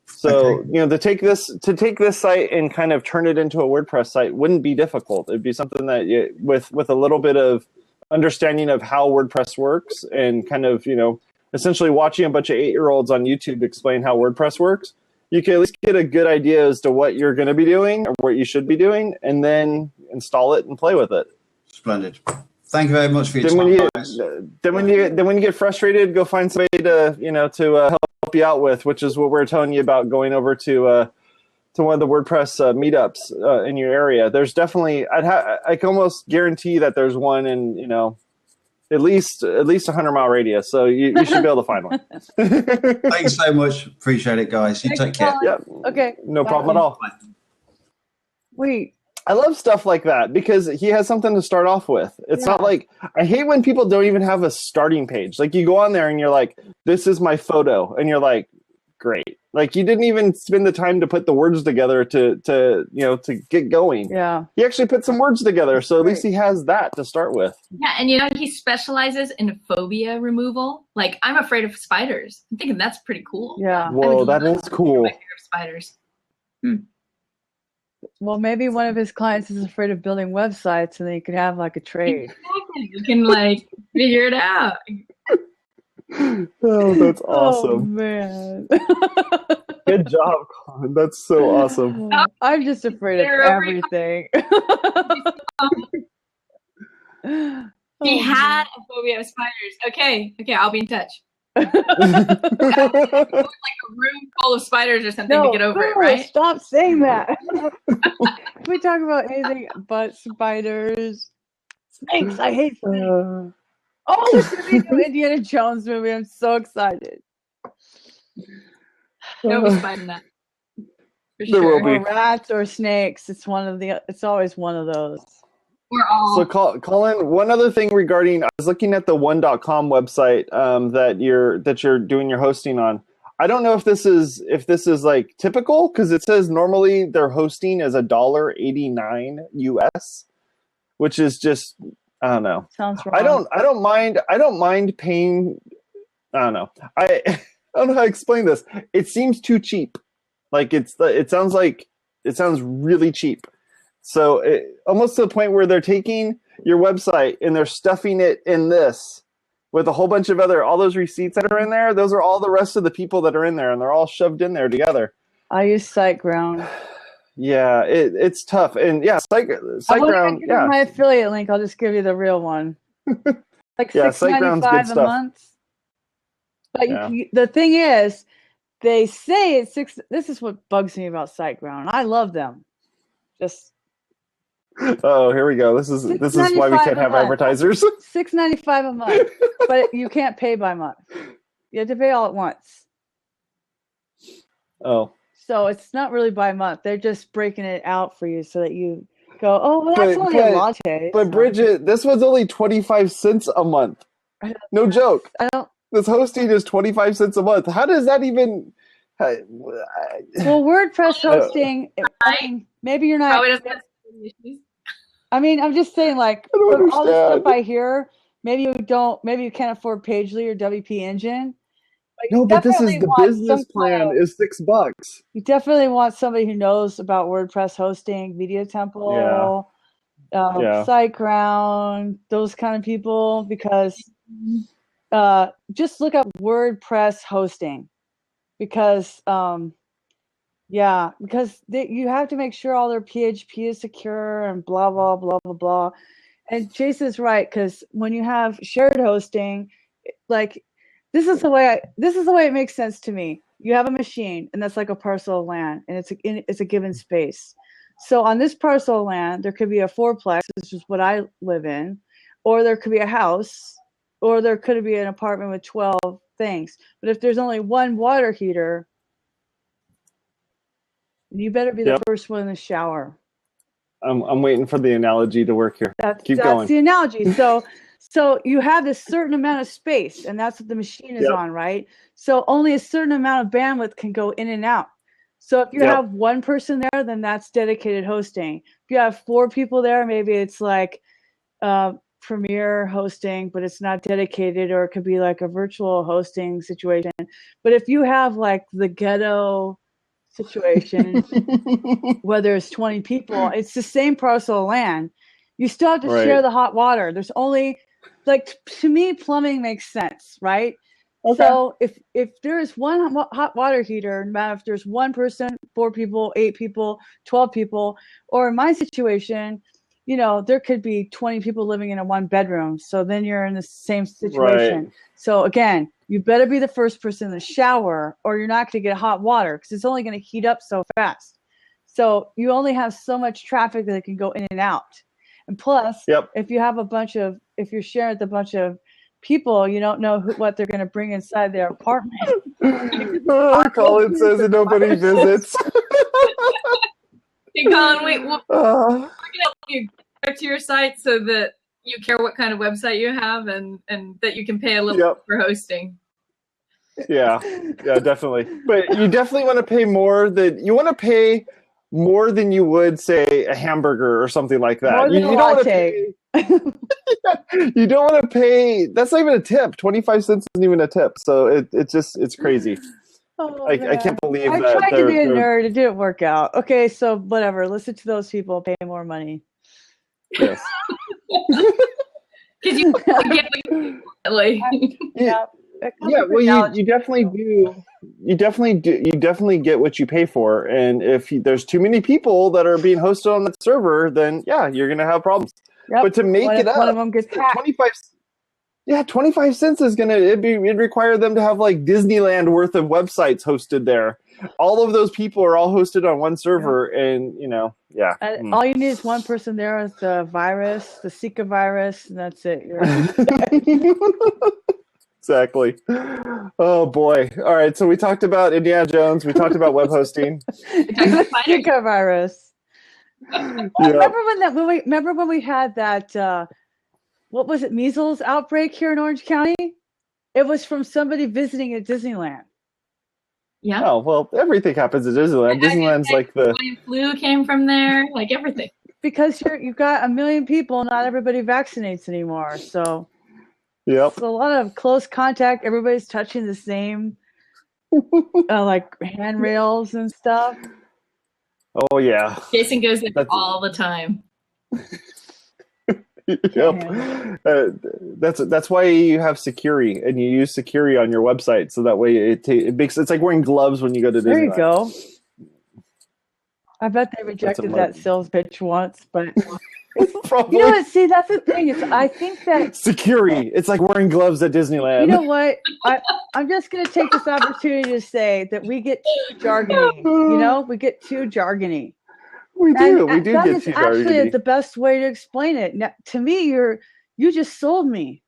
So to take this site and kind of turn it into a WordPress site wouldn't be difficult. It'd be something that with a little bit of understanding of how WordPress works and kind of essentially watching a bunch of 8-year-olds on YouTube explain how WordPress works, you can at least get a good idea as to what you're going to be doing or what you should be doing, and then install it and play with it. Splendid. Thank you very much for your time. Then when you get frustrated, go find somebody to help you out with, which is what we're telling you about, going over to one of the WordPress meetups in your area. There's definitely I can almost guarantee that there's one in at least 100-mile radius. So you should be able to find one. Thanks so much. Appreciate it, guys. You take care. Yeah. Okay. No bye. problem at all. Wait. I love stuff like that because he has something to start off with. It's not like, I hate when people don't even have a starting page. Like you go on there and you're like, this is my photo. And you're like, great. Like you didn't even spend the time to put the words together to get going. Yeah. He actually put some words together. So at least he has that to start with. Yeah. And he specializes in phobia removal. Like I'm afraid of spiders. I'm thinking that's pretty cool. Yeah. Whoa, that is cool. My fear of spiders. Well, maybe one of his clients is afraid of building websites, and then you could have like a trade. Exactly. You can like figure it out. Oh, that's Oh awesome. man. Good job, Colin. That's so awesome. I'm just afraid of everything. He had a phobia of spiders. Okay, I'll be in touch. Like a room full of spiders or something to get over it, right? Stop saying that. We talk about anything but spiders. Snakes. I hate snakes. Oh, there's going to be a new Indiana Jones movie. I'm so excited. There'll be spider in that. For There will sure. be. Or rats or snakes. It's always one of those. We're all So, Colin, one other thing regarding, I was looking at the one.com website that you're doing your hosting on. I don't know if this is like typical because it says normally their hosting is $1.89 US, which is just, I don't know. Sounds wrong. I don't mind paying. I don't know. I don't know how to explain this. It seems too cheap. Like it sounds really cheap. So almost to the point where they're taking your website and they're stuffing it in this with a whole bunch of all those receipts that are in there. Those are all the rest of the people that are in there, and they're all shoved in there together. I use SiteGround. Yeah, it's tough. And yeah, SiteGround. Yeah, my affiliate link. I'll just give you the real one. Like SiteGround's good $6.95 a stuff. month. But the thing is, they say it's $6. This is what bugs me about SiteGround. I love them. Just. Oh, here we go. This is why we can't have advertisers. $6.95 a month, but you can't pay by month. You have to pay all at once. Oh. So it's not really by month. They're just breaking it out for you so that you go, oh, well, that's only a latte. But Bridget, this was only 25 cents a month. No joke. I don't. This hosting is 25 cents a month. How does that even? Well, WordPress hosting. Maybe you're not. probably doesn't have issues. I mean, I'm just saying, like, I don't from all the understand. stuff I hear, maybe you can't afford Pagely or WP Engine. No, but this is definitely the want business some plan kind of- is $6. You definitely want somebody who knows about WordPress hosting, Media Temple, SiteGround, those kind of people, because just look up WordPress hosting, because you have to make sure all their PHP is secure and blah blah blah blah blah. And Jason's right, because when you have shared hosting, like this is the way it makes sense to me. You have a machine, and that's like a parcel of land, and it's a given space. So on this parcel of land, there could be a fourplex, which is what I live in, or there could be a house, or there could be an apartment with 12 things. But if there's only one water heater, you better be the first one in the shower. I'm waiting for the analogy to work here. Keep going. That's the analogy. So you have this certain amount of space, and that's what the machine is on, right? So only a certain amount of bandwidth can go in and out. So if you have one person there, then that's dedicated hosting. If you have 4 people there, maybe it's like Premier hosting, but it's not dedicated, or it could be like a virtual hosting situation. But if you have like the ghetto situation, whether it's 20 people, it's the same parcel of land. You still have to share the hot water. There's only, like, to me, plumbing makes sense, right? Okay. So if there's one hot water heater, no matter if there's one person, 4 people, 8 people, 12 people, or in my situation, there could be 20 people living in a 1 bedroom. So then you're in the same situation. Right. So again, you better be the first person in the shower, or you're not going to get hot water, because it's only going to heat up so fast. So you only have so much traffic that can go in and out. And plus, Yep. if you're sharing with a bunch of people, you don't know what they're going to bring inside their apartment. Colin says that nobody visits. Hey, Colin, we're going to help you get to your site so that you care what kind of website you have and that you can pay a little bit for hosting. Yeah, definitely. But you definitely want to pay more than you would, say, a hamburger or something like that. More than You don't want to pay. you don't want to pay. That's not even a tip. 25 cents isn't even a tip. So it's crazy. I can't believe that. I tried to be a nerd. It didn't work out. Okay, so whatever. Listen to those people. Pay more money. Yes. Because you get like well, you definitely do. You definitely get what you pay for. And if there's too many people that are being hosted on that server, then you're gonna have problems. Yep. But to make it up, one of them gets hacked. 25 cents is it'd require them to have like Disneyland worth of websites hosted there. All of those people are all hosted on one server, and all you need is one person there with the virus, the Zika virus, and that's it. Exactly. Oh boy. All right. So we talked about Indiana Jones. We talked about web hosting. Zika virus. Remember when we had that? What was it? Measles outbreak here in Orange County. It was from somebody visiting at Disneyland. Yeah. Oh well, everything happens at Disneyland. Disneyland's like the flu came from there. Like everything. Because you've got a million people. Not everybody vaccinates anymore. So. Yep. So a lot of close contact. Everybody's touching the same, like handrails and stuff. Oh yeah. Jason goes there all the time. Yep. That's why you have Securi, and you use Securi on your website, so that way it makes it's like wearing gloves when you go to Disneyland. There you go. I bet they rejected that sales pitch once, but. Probably. You know what? See, that's the thing. I think that Security. It's like wearing gloves at Disneyland. You know what? I'm just going to take this opportunity to say that we get too jargony. We get too jargony. We do get too jargony. That is actually the best way to explain it. Now, to me, you just sold me.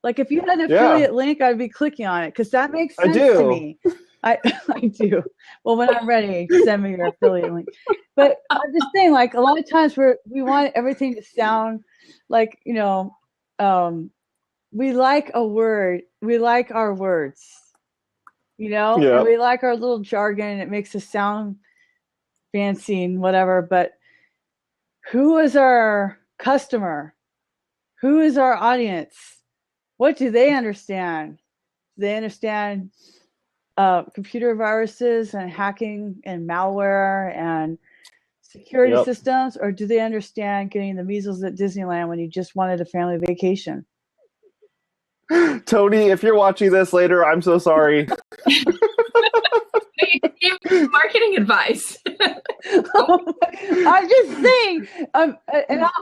Like if you had an affiliate link, I'd be clicking on it because that makes sense to me. I do. Well, when I'm ready, send me your affiliate link. But I'm just saying, like, a lot of times we want everything to sound like, we like a word. We like our words, and we like our little jargon. It makes us sound fancy and whatever. But who is our customer? Who is our audience? What do they understand? Do they understand computer viruses and hacking and malware and security systems, or do they understand getting the measles at Disneyland when you just wanted a family vacation? Tony, if you're watching this later, I'm so sorry. You gave marketing advice. I'm just saying, and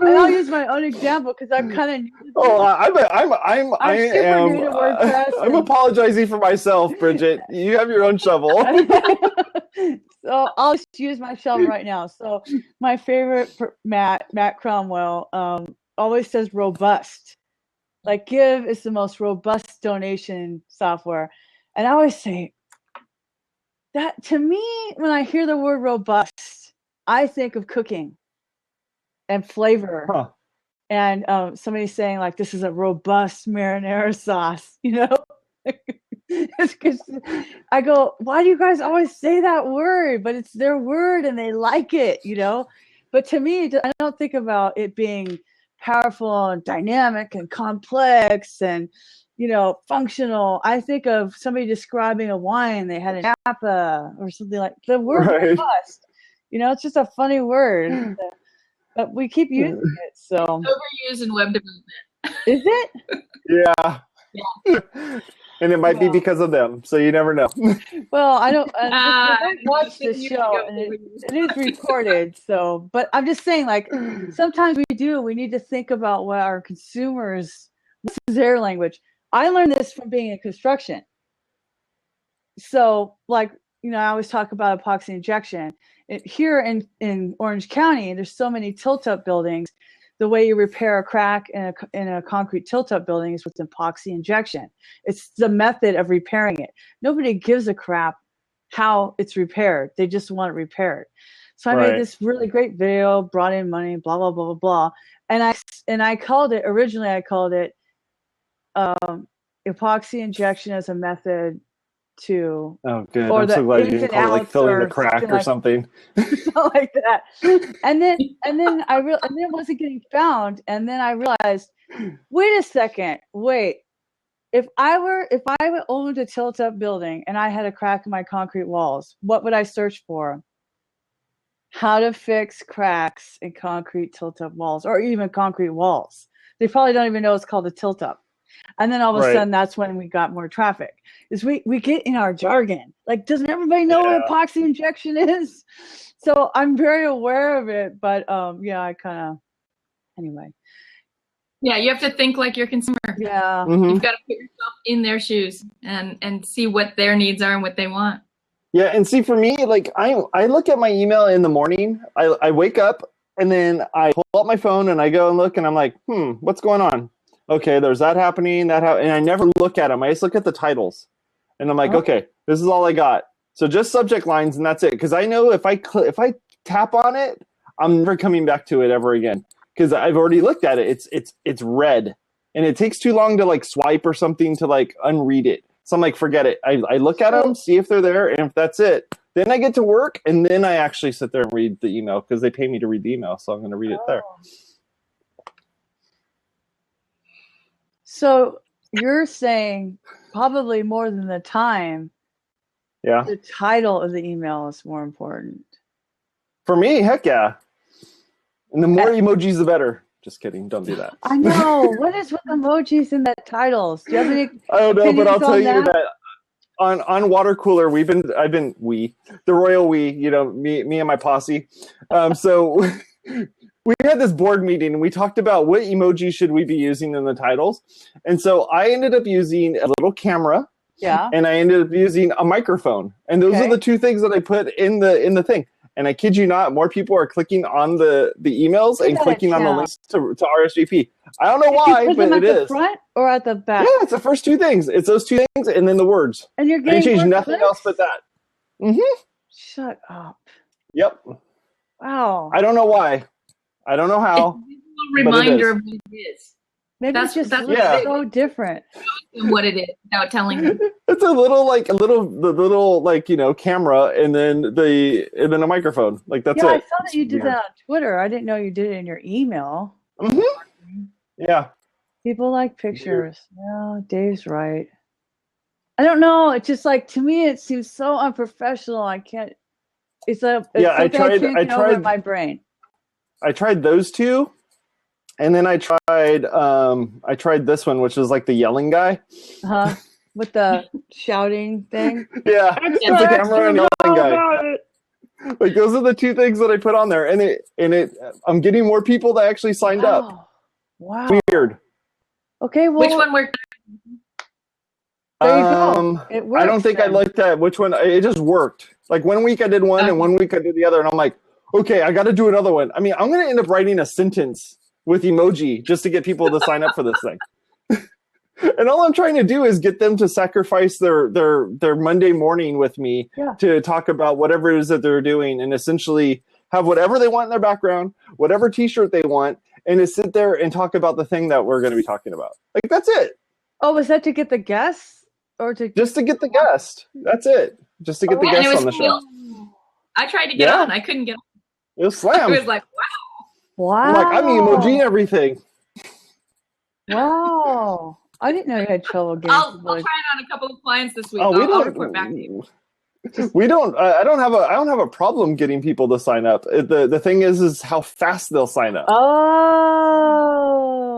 I'll use my own example because I'm kind of new to WordPress. I'm apologizing for myself, Bridget. You have your own shovel. So I'll just use my shovel right now. So my favorite Matt Cromwell always says robust. Like Give is the most robust donation software, and I always say that to me when I hear the word robust, I think of cooking and flavor, and somebody saying like this is a robust marinara sauce, It's 'cause I go, why do you guys always say that word? But it's their word and they like it, But to me, I don't think about it being powerful and dynamic and complex and, functional. I think of somebody describing a wine they had in Napa or something like the word robust. It's just a funny word, but we keep using it. So overused in web development. Is it? Yeah. And it might be because of them, so you never know. Well, I don't watch this show, and it is recorded. So, but I'm just saying, like, sometimes we need to think about what our consumers, this is their language. I learned this from being in construction. So, like, I always talk about epoxy injection. Here in Orange County, there's so many tilt-up buildings. the way you repair a crack in a concrete tilt-up building is with epoxy injection. It's the method of repairing it. Nobody gives a crap how it's repaired. They just want it repaired. So I made this really great video, brought in money, blah, blah, blah, blah, blah. And I called it, originally I called it epoxy injection as a method to, oh, good. or I'm so glad you didn't call it like filling the crack or something. Something like that. And then it wasn't getting found. And then I realized, wait a second, if I owned a tilt-up building and I had a crack in my concrete walls, what would I search for? How to fix cracks in concrete tilt-up walls, or even concrete walls. They probably don't even know it's called a tilt-up. And then all of a sudden, that's when we got more traffic. Is we get in our jargon. Like, doesn't everybody know what epoxy injection is? So I'm very aware of it, but I kind of, anyway. Yeah, you have to think like your consumer. Yeah. Mm-hmm. You've got to put yourself in their shoes and see what their needs are and what they want. Yeah, and see, for me, like I look at my email in the morning. I wake up and then I pull up my phone and I go and look and I'm like, what's going on? Okay, there's that happening, and I never look at them. I just look at the titles, and I'm like, okay, this is all I got. So just subject lines, and that's it. Because I know if I tap on it, I'm never coming back to it ever again. Because I've already looked at it. It's red, and it takes too long to like swipe or something to like unread it. So I'm like, forget it. I look at them, see if they're there, and if that's it, then I get to work, and then I actually sit there and read the email because they pay me to read the email, so I'm going to read it there. So you're saying probably more than the time, the title of the email is more important. For me, heck yeah. And the more emojis, the better. Just kidding. Don't do that. I know. What is with emojis in that titles? Do you have any I don't know, but I'll tell you that on Water Cooler, the royal me and my posse. So we had this board meeting and we talked about what emoji should we be using in the titles. And so I ended up using a little camera. Yeah. And I ended up using a microphone. And those are the two things that I put in the thing. And I kid you not, more people are clicking on the emails and clicking on the links to RSVP. I don't know why, but it is. At the front or at the back? Yeah, it's the first two things. It's those two things and then the words. And you're getting change nothing else but that. Mm-hmm. Shut up. Yep. Wow. I don't know why. I don't know how. It's a reminder of what it is. Maybe it's just so different. What it is without telling them. It's the little camera and then a microphone. Like that's it. Yeah, I saw that you did that on Twitter. I didn't know you did it in your email. Mm-hmm. Yeah. People like pictures. Yeah, Dave's right. I don't know. It's just like, to me, it seems so unprofessional. I can't. I tried my brain. I tried those two. And then I tried this one, which is like the yelling guy. With the shouting thing. Yeah, it's the camera and yelling guy. Like those are the two things that I put on there, and I'm getting more people that actually signed up. Wow. Weird. Okay, well, which one worked? There you go. It works, I don't think I liked that. Which one? It just worked. Like 1 week I did one, and 1 week I did the other, and I'm like, okay, I got to do another one. I mean, I'm gonna end up writing a sentence with emoji just to get people to sign up for this thing. And all I'm trying to do is get them to sacrifice their Monday morning with me to talk about whatever it is that they're doing and essentially have whatever they want in their background, whatever t-shirt they want, and to sit there and talk about the thing that we're going to be talking about. Like, that's it. Oh, was that to get the guests? Just to get the guest. That's it. Just to get the guest on the show. I tried to get on. I couldn't get on. It was slammed. It was like, wow. I'm like, I'm emoji everything. Wow. I didn't know you had trouble getting. I'll try it on a couple of clients this week. Oh, I'll report back to you. We don't. I don't have a problem getting people to sign up. The thing is how fast they'll sign up. Oh.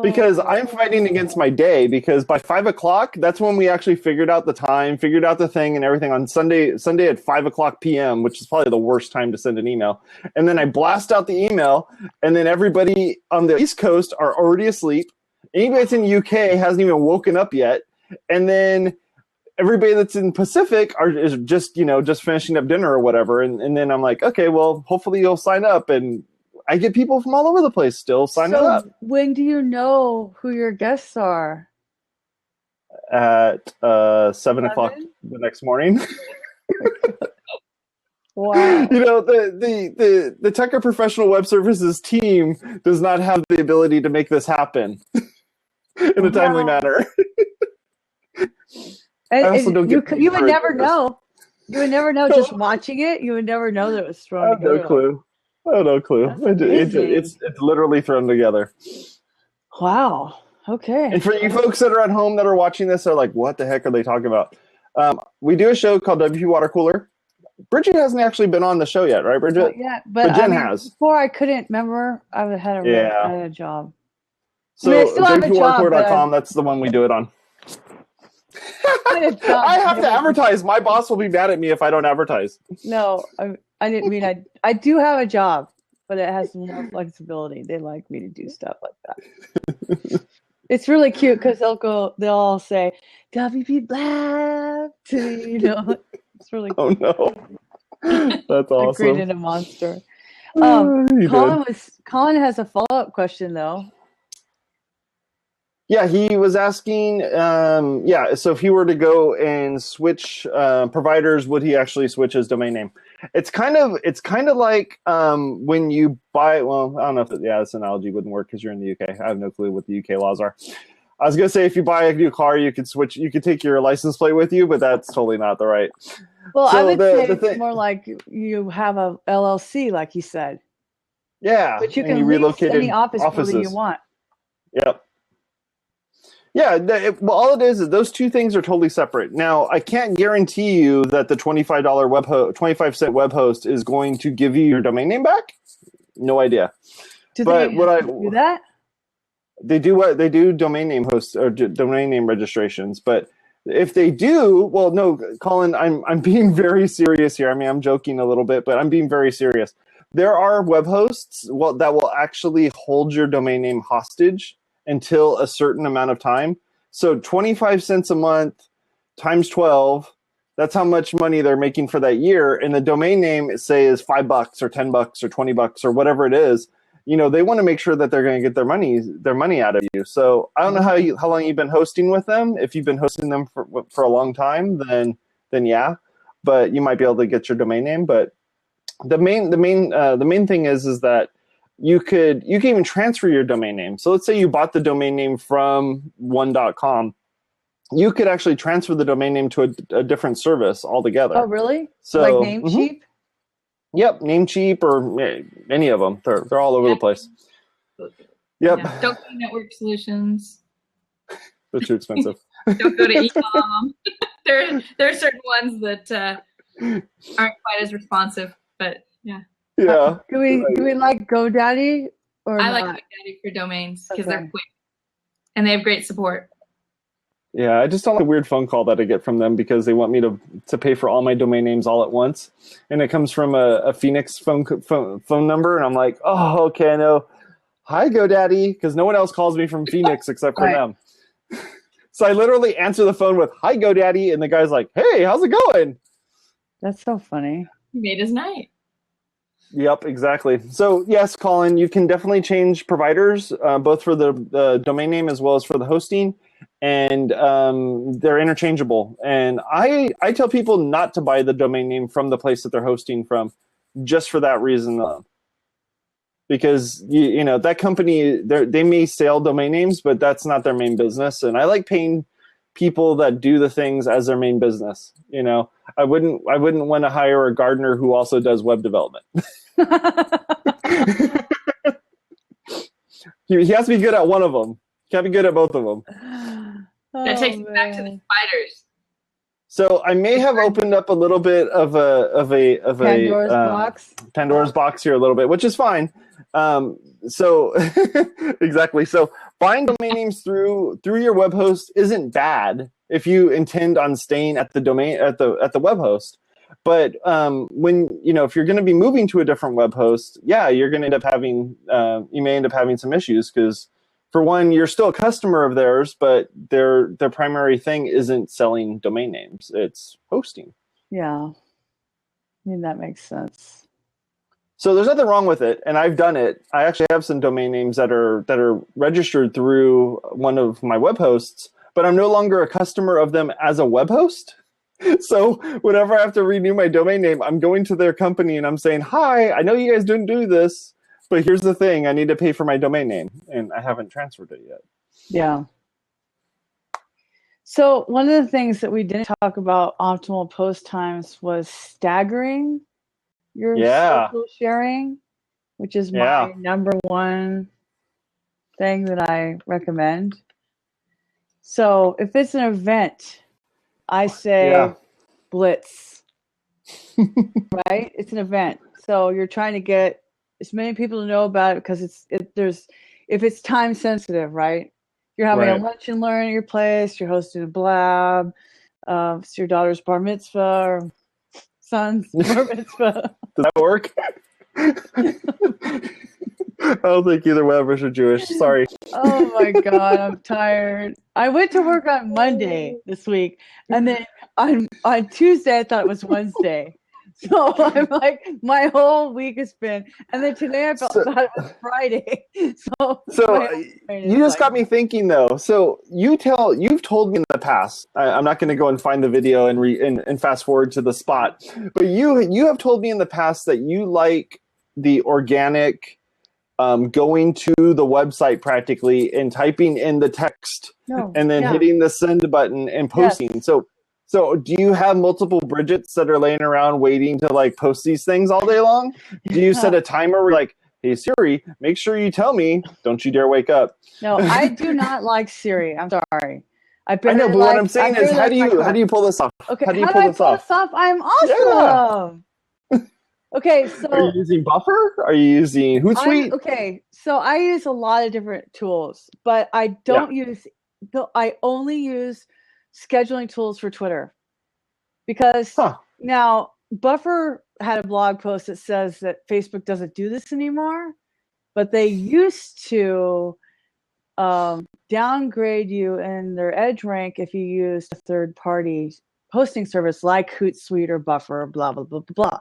Because I'm fighting against my day. Because by 5 o'clock, that's when we actually figured out the time, figured out the thing, and everything on Sunday at 5 o'clock p.m., which is probably the worst time to send an email. And then I blast out the email, and then everybody on the East Coast are already asleep. Anybody that's in the UK hasn't even woken up yet, and then everybody that's in Pacific is just finishing up dinner or whatever. And then I'm like, okay, well, hopefully you'll sign up. And I get people from all over the place still signing up. When do you know who your guests are? At 7 o'clock the next morning. Wow. You know, the Tucker Professional Web Services team does not have the ability to make this happen in a timely manner. And you would never know. You would never know just watching it. You would never know that it was thrown together. I have no clue. It's literally thrown together. Wow. Okay. And for you folks that are at home that are watching this, are like, what the heck are they talking about? We do a show called WP Water Cooler. Bridget hasn't actually been on the show yet, right, Bridget? Not yet, but Jen has. Before I couldn't remember. I had a job. So WPWaterCooler.com, that's the one we do it on. I have to advertise. My boss will be mad at me if I don't advertise. No, I didn't mean I do have a job, but it has more flexibility. They like me to do stuff like that. It's really cute because they'll all say WP Blab to me, you know. It's really cool. Oh no. That's awesome. I created a monster. Colin has a follow-up question though. Yeah, he was asking, so if he were to go and switch providers, would he actually switch his domain name? It's kind of like when you buy, well, I don't know if this analogy wouldn't work because you're in the UK. I have no clue what the UK laws are. I was going to say if you buy a new car, you could take your license plate with you, but that's totally not the right. Well, so I would say it's more like you have a LLC, like you said. Yeah, but you can relocate any office building you want. Yep. Yeah, well, all it is those two things are totally separate. Now, I can't guarantee you that the $25 web host is going to give you your domain name back. No idea. Do they do that? They do what they do domain name hosts or domain name registrations, but if they do, well, no, Colin, I'm being very serious here. I mean, I'm joking a little bit, but I'm being very serious. There are web hosts that will actually hold your domain name hostage until a certain amount of time. So 25 cents a month times 12, that's how much money they're making for that year. And the domain name, say, is $5 or $10 or $20 or whatever it is. You know, they want to make sure that they're going to get their money out of you. So I don't know how long you've been hosting with them. If you've been hosting them for a long time, then yeah, but you might be able to get your domain name. But the main thing is that you can even transfer your domain name. So let's say you bought the domain name from one.com. You could actually transfer the domain name to a different service altogether. Oh, really? So, like Namecheap? Yep, Namecheap or any of them. They're all over the place. Yep. Yeah. Don't go to Network Solutions. They're too expensive. Don't go to ecom. There are certain ones that aren't quite as responsive, but yeah. Yeah. Do we like GoDaddy or I not? like GoDaddy for domains because they're quick and they have great support. Yeah, I just don't like a weird phone call that I get from them because they want me to pay for all my domain names all at once, and it comes from a Phoenix phone number, and I'm like, oh, okay, I know. Hi, GoDaddy, because no one else calls me from Phoenix except for them. So I literally answer the phone with "Hi, GoDaddy," and the guy's like, "Hey, how's it going?" That's so funny. You made his night. Yep, exactly. So yes, Colin, you can definitely change providers, both for the domain name as well as for the hosting, and they're interchangeable. And I tell people not to buy the domain name from the place that they're hosting from, just for that reason, because you know that company they may sell domain names, but that's not their main business. And I like paying people that do the things as their main business. You know, I wouldn't want to hire a gardener who also does web development. He has to be good at one of them. Can't be good at both of them. That takes me back to the spiders. So I may have opened up a little bit of a Pandora's box here a little bit, which is fine. So exactly. So buying domain names through your web host isn't bad if you intend on staying at the domain at the web host. But when if you're going to be moving to a different web host, yeah, you're going to end up having you may end up having some issues because, for one, you're still a customer of theirs, but their primary thing isn't selling domain names; it's hosting. Yeah, I mean that makes sense. So there's nothing wrong with it, and I've done it. I actually have some domain names that are registered through one of my web hosts, but I'm no longer a customer of them as a web host. So whenever I have to renew my domain name, I'm going to their company and I'm saying, "Hi, I know you guys didn't do this, but here's the thing: I need to pay for my domain name, and I haven't transferred it yet." Yeah. So one of the things that we didn't talk about optimal post times was staggering your social sharing, which is my number one thing that I recommend. So if it's an event, I say blitz, right? It's an event. So you're trying to get as many people to know about it because if it's time sensitive, right? You're having a lunch and learn at your place, you're hosting a blab, it's your daughter's bar mitzvah or son's bar mitzvah. Does that work? I don't think either one of us are Jewish. Sorry. Oh my God, I'm tired. I went to work on Monday this week, and then on Tuesday I thought it was Wednesday. So I'm like, my whole week has been, and then today I thought it was Friday. So you just got me thinking though. So you've told me in the past. I'm not going to go and find the video and fast forward to the spot, but you have told me in the past that you like the organic, going to the website practically and typing in the text and then hitting the send button and posting. Yes. So do you have multiple Bridgets that are laying around waiting to like post these things all day long? Do you set a timer where like, hey Siri, make sure you tell me, don't you dare wake up? No, I do not like Siri. I'm sorry. I know, but what I'm saying is how do you pull this off? Okay, how do you pull this off? I'm awesome. Yeah. Okay, so are you using Buffer? Are you using Hootsuite? Okay, so I use a lot of different tools, but I don't use. I only use scheduling tools for Twitter because now Buffer had a blog post that says that Facebook doesn't do this anymore, but they used to downgrade you in their edge rank if you used a third-party hosting service like Hootsuite or Buffer or blah, blah, blah, blah, blah.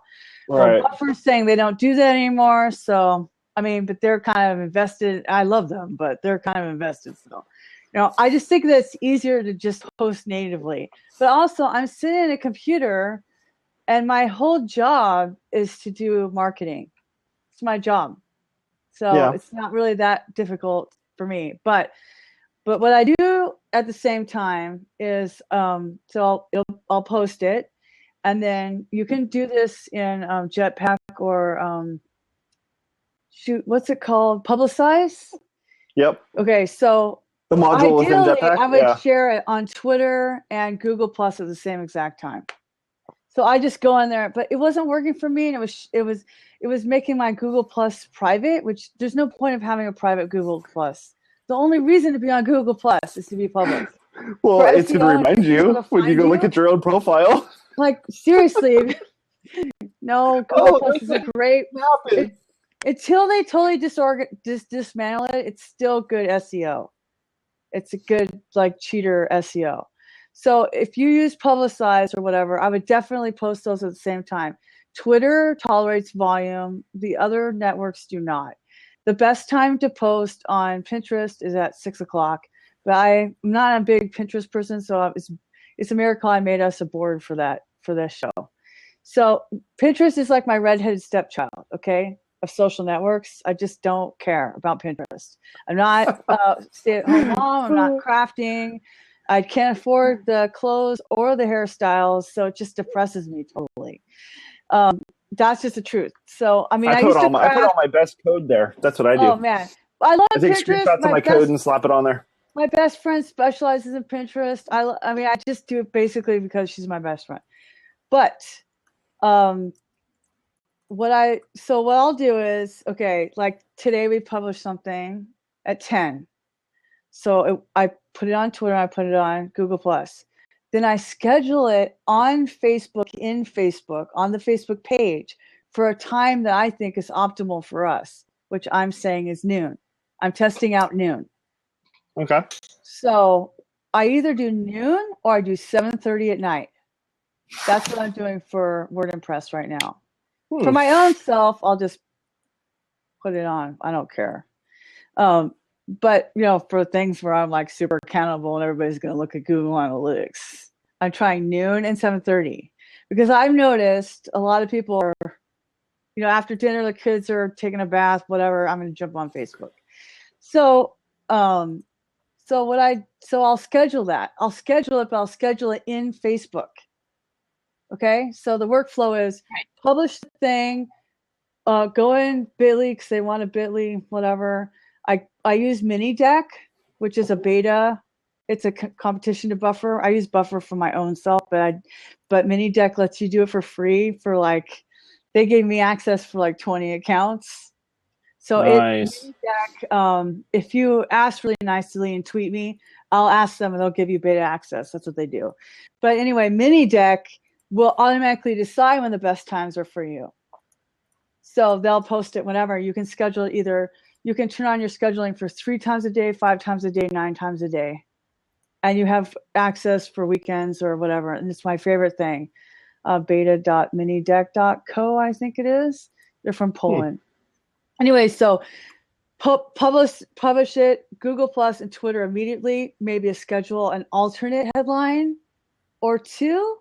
Right. Well, Buffer's saying they don't do that anymore. So, I mean, but they're kind of invested. I love them, but they're kind of invested still. You know, I just think that it's easier to just host natively. But also, I'm sitting at a computer, and my whole job is to do marketing. It's my job. So it's not really that difficult for me. But what I do at the same time is, so I'll post it. And then you can do this in Jetpack or what's it called? Publicize? Yep. Okay, so the module within Jetpack. I would share it on Twitter and Google Plus at the same exact time. So I just go in there, but it wasn't working for me, and it was making my Google Plus private, which there's no point of having a private Google Plus. The only reason to be on Google Plus is to be public. Well, it's going to remind you when you go look at your own profile. Like, seriously. No, Google Plus is a great... Until they totally dismantle it, it's still good SEO. It's a good, like, cheater SEO. So if you use Publicize or whatever, I would definitely post those at the same time. Twitter tolerates volume. The other networks do not. The best time to post on Pinterest is at 6 o'clock. But I'm not a big Pinterest person, so it's a miracle I made us a board for this show. So Pinterest is like my redheaded stepchild, okay, of social networks. I just don't care about Pinterest. I'm not stay-at-home mom. I'm not crafting. I can't afford the clothes or the hairstyles, so it just depresses me totally. That's just the truth. So I mean, I put all my best code there. That's what I do. Oh man, I love Pinterest. I take screenshots of my code and slap it on there. My best friend specializes in Pinterest. I mean, I just do it basically because she's my best friend. But what I'll do is, okay, like today we published something at 10. So I put it on Twitter, I put it on Google Plus. Then I schedule it on Facebook, on the Facebook page for a time that I think is optimal for us, which I'm saying is noon. I'm testing out noon. Okay. So I either do noon or I do 7:30 at night. That's what I'm doing for WordPress right now. For my own self, I'll just put it on. I don't care. But for things where I'm like super accountable and everybody's going to look at Google Analytics, I'm trying noon and 7:30 because I've noticed a lot of people are, after dinner, the kids are taking a bath, whatever. I'm going to jump on Facebook. So I'll schedule that. I'll schedule it, but I'll schedule it in Facebook. Okay. So the workflow is publish the thing, go in Bitly because they want a Bitly, whatever. I use mdash, which is a beta. It's a competition to Buffer. I use Buffer for my own self, but mdash lets you do it for free for they gave me access for 20 accounts. So nice. If you ask really nicely and tweet me, I'll ask them and they'll give you beta access. That's what they do. But anyway, mdash will automatically decide when the best times are for you. So they'll post it whenever. You can schedule it either. You can turn on your scheduling for 3 times a day, 5 times a day, 9 times a day. And you have access for weekends or whatever. And it's my favorite thing. Beta.minideck.co, I think it is. They're from Poland. Anyway, so publish it, Google Plus and Twitter immediately, maybe schedule an alternate headline or 2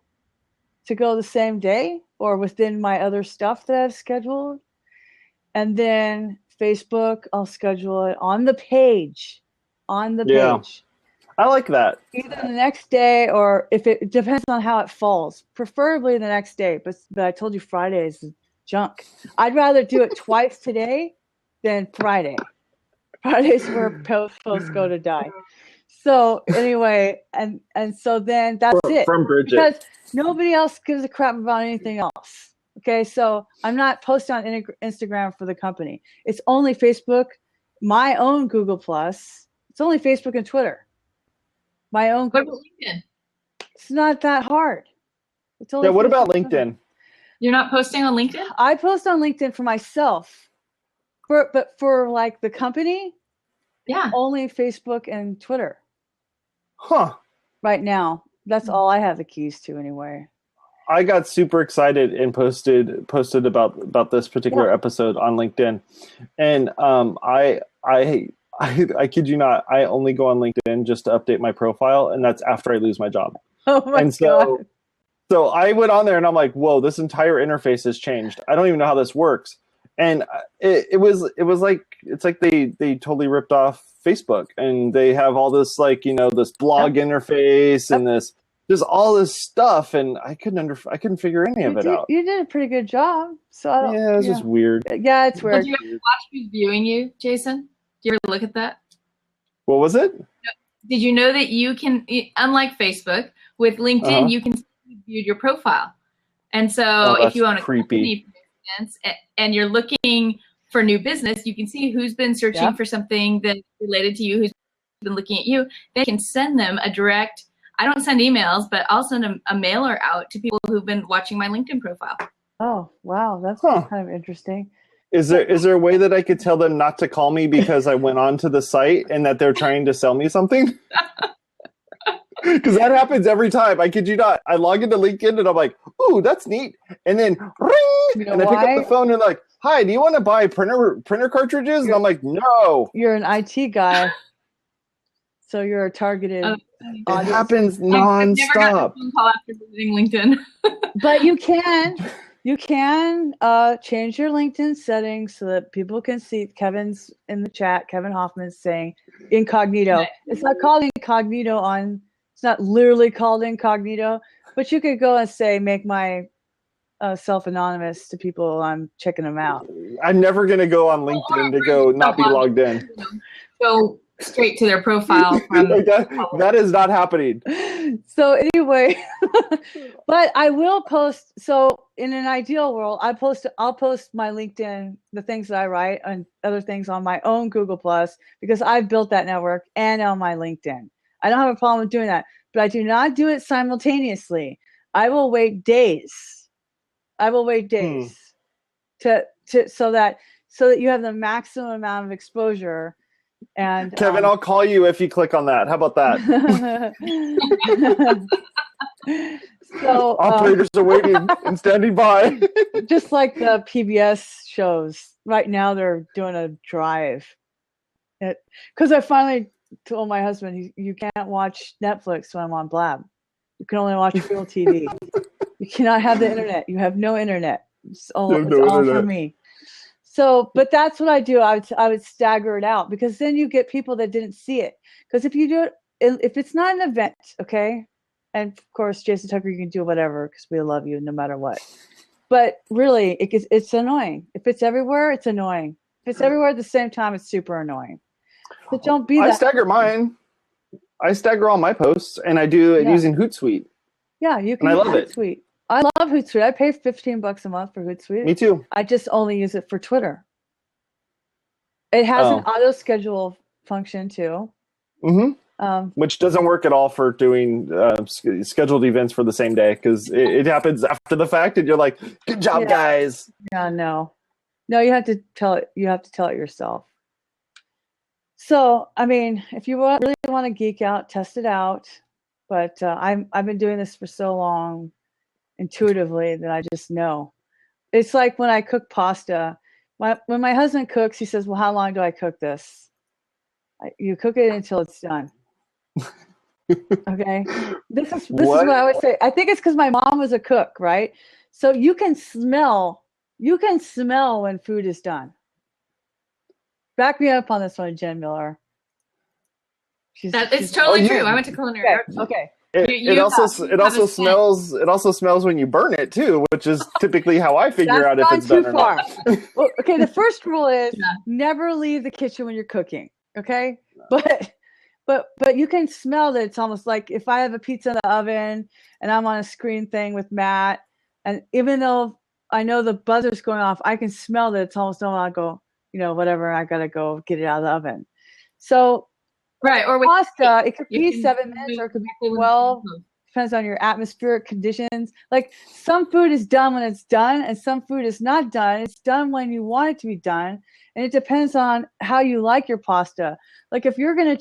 to go the same day or within my other stuff that I've scheduled. And then Facebook, I'll schedule it on the page. Page. I like that. Either the next day or if it depends on how it falls. Preferably the next day, but I told you Friday is junk. I'd rather do it twice today than Friday. Friday's where posts go to die. So anyway, and so then that's it. From Bridget. Because nobody else gives a crap about anything else. Okay, so I'm not posting on Instagram for the company. It's only Facebook, my own Google Plus. It's only Facebook and Twitter. My own. What about LinkedIn? It's not that hard. It's only What about Facebook LinkedIn? You're not posting on LinkedIn? I post on LinkedIn for myself, but for the company, only Facebook and Twitter. Huh. Right now, that's all I have the keys to anyway. I got super excited and posted about this particular episode on LinkedIn, and I kid you not, I only go on LinkedIn just to update my profile, and that's after I lose my job. Oh my God. So I went on there and I'm like, whoa, this entire interface has changed. I don't even know how this works. And it was like, it's like they totally ripped off Facebook, and they have all this this blog interface and this just all this stuff, and I couldn't figure any of it out. You did a pretty good job. So it's just weird. Yeah, it's weird. Did you ever watch who's viewing you, Jason? Did you ever look at that? What was it? Did you know that you can, unlike Facebook, with LinkedIn, you can see who viewed your profile. And so if you own a company, for instance, and you're looking for new business, you can see who's been searching for something that's related to you, who's been looking at you. They can send them a direct, I don't send emails, but I'll send a mailer out to people who've been watching my LinkedIn profile. Oh, wow. That's kind of interesting. Is there a way that I could tell them not to call me because I went onto the site and that they're trying to sell me something? Because that happens every time. I kid you not. I log into LinkedIn and I'm like, ooh, that's neat. And then ring, and I pick up the phone and like, hi, do you want to buy printer cartridges? And I'm like, no. You're an IT guy, so you're a targeted It audience. happens I've never gotten a nonstop. phone call after visiting LinkedIn. But you can change your LinkedIn settings so that people can see. Kevin's in the chat. Kevin Hoffman's saying incognito. It's not called incognito it's not literally called incognito, but you could go and say, make my self-anonymous to people. I'm checking them out. I'm never going to go on LinkedIn to go not be logged in. Go straight to their profile. That is not happening. So anyway, but I will post. So in an ideal world, I'll post my LinkedIn, the things that I write, and other things on my own Google Plus, because I've built that network, and on my LinkedIn. I don't have a problem with doing that, but I do not do it simultaneously. I will wait days. To so that you have the maximum amount of exposure. And Kevin, I'll call you if you click on that. How about that? So Operators are waiting and standing by. just like the PBS shows, right now they're doing a drive. Because I finally told my husband, you can't watch Netflix when I'm on Blab. You can only watch real TV. You cannot have the internet. You have no internet. It's all for me. So, but that's what I do. I would stagger it out, because then you get people that didn't see it. Because if you do it, if it's not an event, okay, and of course, Jason Tucker, you can do whatever because we love you no matter what. But really, it's annoying. If it's everywhere, it's annoying. If it's everywhere at the same time, it's super annoying. But don't be that. I stagger mine. I stagger all my posts, and I do it using Hootsuite. Yeah, you can. And I love it. Hootsuite. I love Hootsuite. I pay $15 a month for Hootsuite. Me too. I just only use it for Twitter. It has an auto schedule function too. Mm-hmm. Which doesn't work at all for doing scheduled events for the same day, because it happens after the fact, and you're like, "Good job, guys." Yeah, no, you have to tell it. You have to tell it yourself. So, I mean, if you really want to geek out, test it out. But I've been doing this for so long, intuitively, that I just know. It's like when I cook pasta. When my husband cooks, he says, "Well, how long do I cook this?" You cook it until it's done. Okay. This is what I always say. I think it's because my mom was a cook, right? So you can smell when food is done. Back me up on this one, Jen Miller. It's totally true. I went to culinary arts. Okay. It also smells when you burn it too, which is typically how I figure out if it's done or not. Well, okay, the first rule is never leave the kitchen when you're cooking. Okay, but you can smell that. It's almost like if I have a pizza in the oven and I'm on a screen thing with Matt, and even though I know the buzzer's going off, I can smell that it's almost done. I go, whatever, I gotta go get it out of the oven. So. Right, or with pasta, it could be 7 minutes or it could be 12. Depends on your atmospheric conditions. Like, some food is done when it's done, and some food is not done. It's done when you want it to be done, and it depends on how you like your pasta. Like, if you're gonna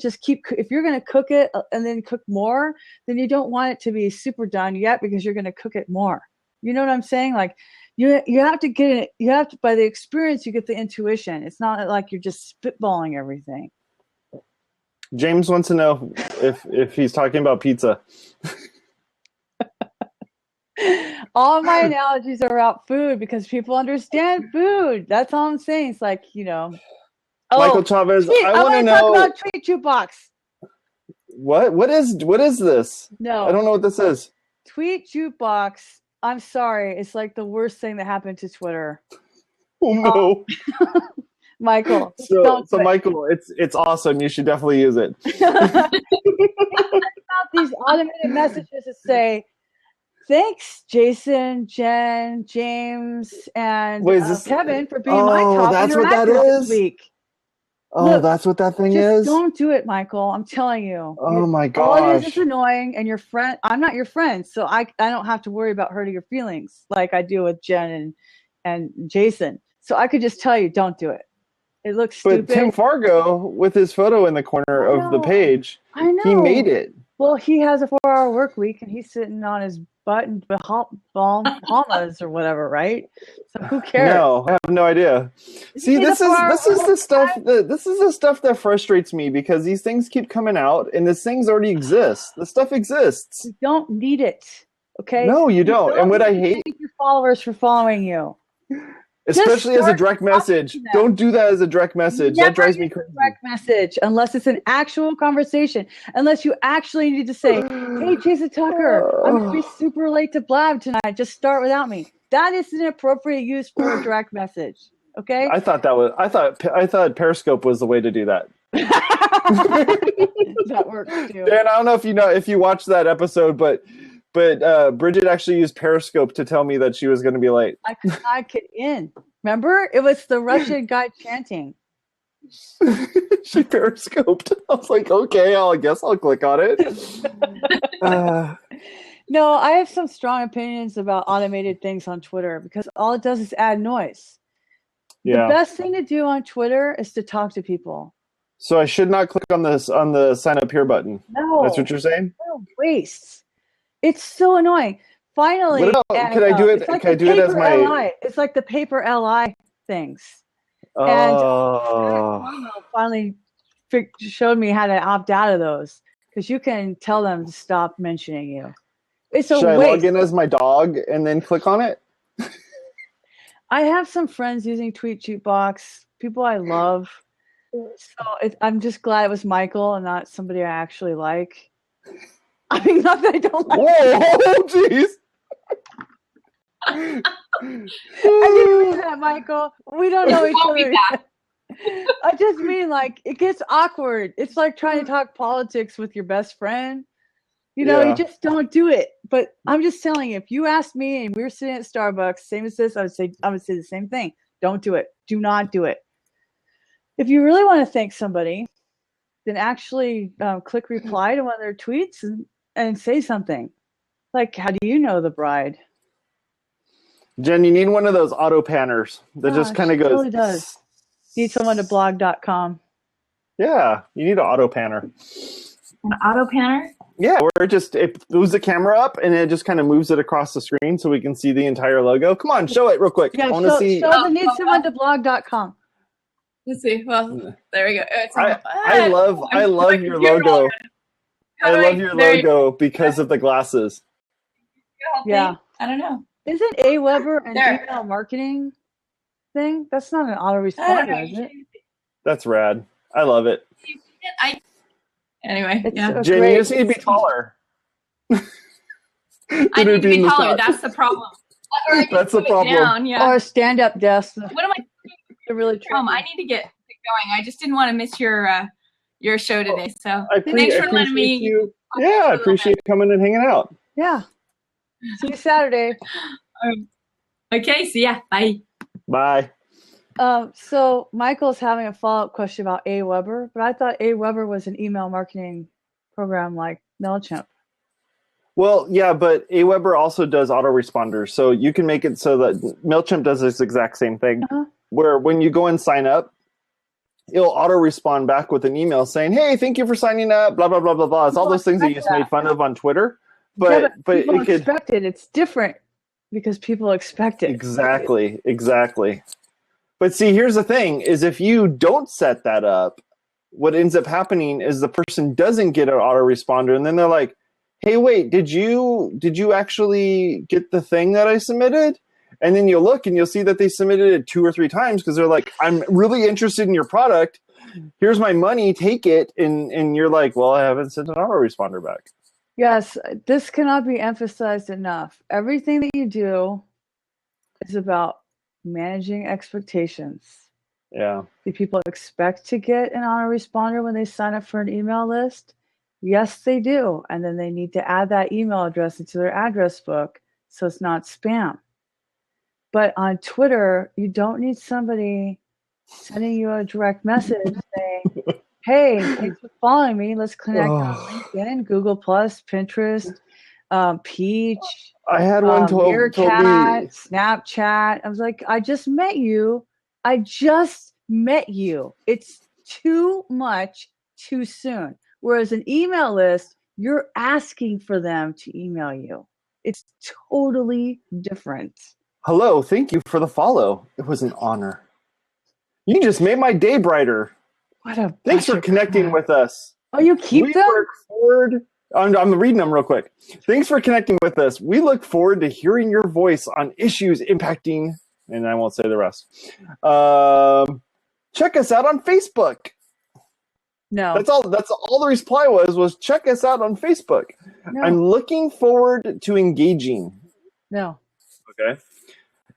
cook it and then cook more, then you don't want it to be super done yet, because you're gonna cook it more. You know what I'm saying? Like, you have to get it. You have to, by the experience, you get the intuition. It's not like you're just spitballing everything. James wants to know if he's talking about pizza. All my analogies are about food because people understand food. That's all I'm saying. It's like, Michael Chavez, I want to know. Talk about Tweet Jukebox. What is this? No. I don't know what this is. Tweet Jukebox. I'm sorry. It's like the worst thing that happened to Twitter. Oh, no. Michael. So Michael, it's awesome. You should definitely use it. These automated messages that say, "Thanks, Jason, Jen, James, and Kevin for being my top interactor this week." Oh, look, that's what that thing is? Don't do it, Michael. I'm telling you. Oh my gosh. All it is annoying, and your friend. I'm not your friend, so I don't have to worry about hurting your feelings like I do with Jen and Jason. So I could just tell you, don't do it. It looks stupid. But Tim Fargo, with his photo in the corner of the page, I know. He made it. Well, he has a 4-hour work week, and he's sitting on his butt in Bahamas or whatever, right? So who cares? No, I have no idea. See, this is the stuff that frustrates me, because these things keep coming out, and these things already exist. The stuff exists. You don't need it, okay? No, you don't. And what I hate, your followers for following you. Especially as a direct message. Don't do that as a direct message. That drives me crazy. Direct message, unless it's an actual conversation. Unless you actually need to say, "Hey, Jason Tucker, I'm going to be super late to Blab tonight. Just start without me." That is an appropriate use for a direct message. Okay? I thought Periscope was the way to do that. That works too. Dan, I don't know if you watched that episode, but Bridget actually used Periscope to tell me that she was going to be late. I could not get in. Remember? It was the Russian guy chanting. She Periscoped. I was like, okay, I guess I'll click on it. No, I have some strong opinions about automated things on Twitter, because all it does is add noise. Yeah. The best thing to do on Twitter is to talk to people. So I should not click on the sign up here button. No. That's what you're saying? No, waste. It's so annoying. Finally, What about, can I do it? It's like Can I the do it as paper my? LI. It's like the paper LI things. And Oh, finally showed me how to opt out of those because you can tell them to stop mentioning you. It's a should I waste. log in as my dog and then click on it? I have some friends using Tweet Jukebox, people I love. So I'm just glad it was Michael and not somebody I actually like. I mean, not that I don't like. Whoa, jeez. I didn't mean that, Michael. We don't know each other yet. I just mean, like, it gets awkward. It's like trying to talk politics with your best friend. You know, you just don't do it. But I'm just telling you, if you asked me and we were sitting at Starbucks, same as this, I would say the same thing. Don't do it. Do not do it. If you really want to thank somebody, then actually click reply to one of their tweets and say something. Like, how do you know the bride? Jen, you need one of those auto panners that just kind of goes. It really does. Need someone to blog.com. Yeah, you need an auto panner. An auto panner? Yeah, where it moves the camera up and it just kind of moves it across the screen so we can see the entire logo. Come on, show it real quick. Yeah, I want to see. Need someone to blog.com. Let's see. Well, there we go. I love your logo. I love your logo because of the glasses. Yeah. I don't know. Isn't Aweber an email marketing thing? That's not an autoresponder, is it? That's rad. I love it. Anyway, Jen, you just need to be taller. I need to be taller. That's the problem. That's the problem. Down, Or a stand-up desk. What am I doing? Really I need to get going. I just didn't want to miss your show today. So thanks for letting me. I appreciate coming and hanging out. Yeah. See you Saturday. Okay. See ya. Bye. Bye. So Michael's having a follow-up question about Aweber, but I thought Aweber was an email marketing program like MailChimp. Well, yeah, but Aweber also does autoresponders, so you can make it so that MailChimp does this exact same thing, where when you go and sign up, it'll auto-respond back with an email saying, "Hey, thank you for signing up." Blah blah blah blah blah. It's all those things that you just made fun of on Twitter, but people it could expect it. It's different because people expect it. Exactly. But see, here's the thing: is if you don't set that up, what ends up happening is the person doesn't get an autoresponder, and then they're like, "Hey, wait, did you actually get the thing that I submitted?" And then you'll look and you'll see that they submitted it 2 or 3 times because they're like, "I'm really interested in your product. Here's my money. Take it." And you're like, "Well, I haven't sent an autoresponder back." Yes, this cannot be emphasized enough. Everything that you do is about managing expectations. Yeah. Do people expect to get an autoresponder when they sign up for an email list? Yes, they do. And then they need to add that email address into their address book so it's not spam. But on Twitter, you don't need somebody sending you a direct message saying, "Hey, thanks for following me. Let's connect on LinkedIn, Google+, Pinterest, Peach, I had one told me. Snapchat." I was like, I just met you. It's too much too soon. Whereas an email list, you're asking for them to email you. It's totally different. Hello, thank you for the follow. It was an honor. You just made my day brighter. Thanks for connecting with us. Oh, you keep them? Look forward. I'm reading them real quick. Thanks for connecting with us. We look forward to hearing your voice on issues impacting, and I won't say the rest. Check us out on Facebook. No. That's all the reply was check us out on Facebook. No. I'm looking forward to engaging. No. Okay.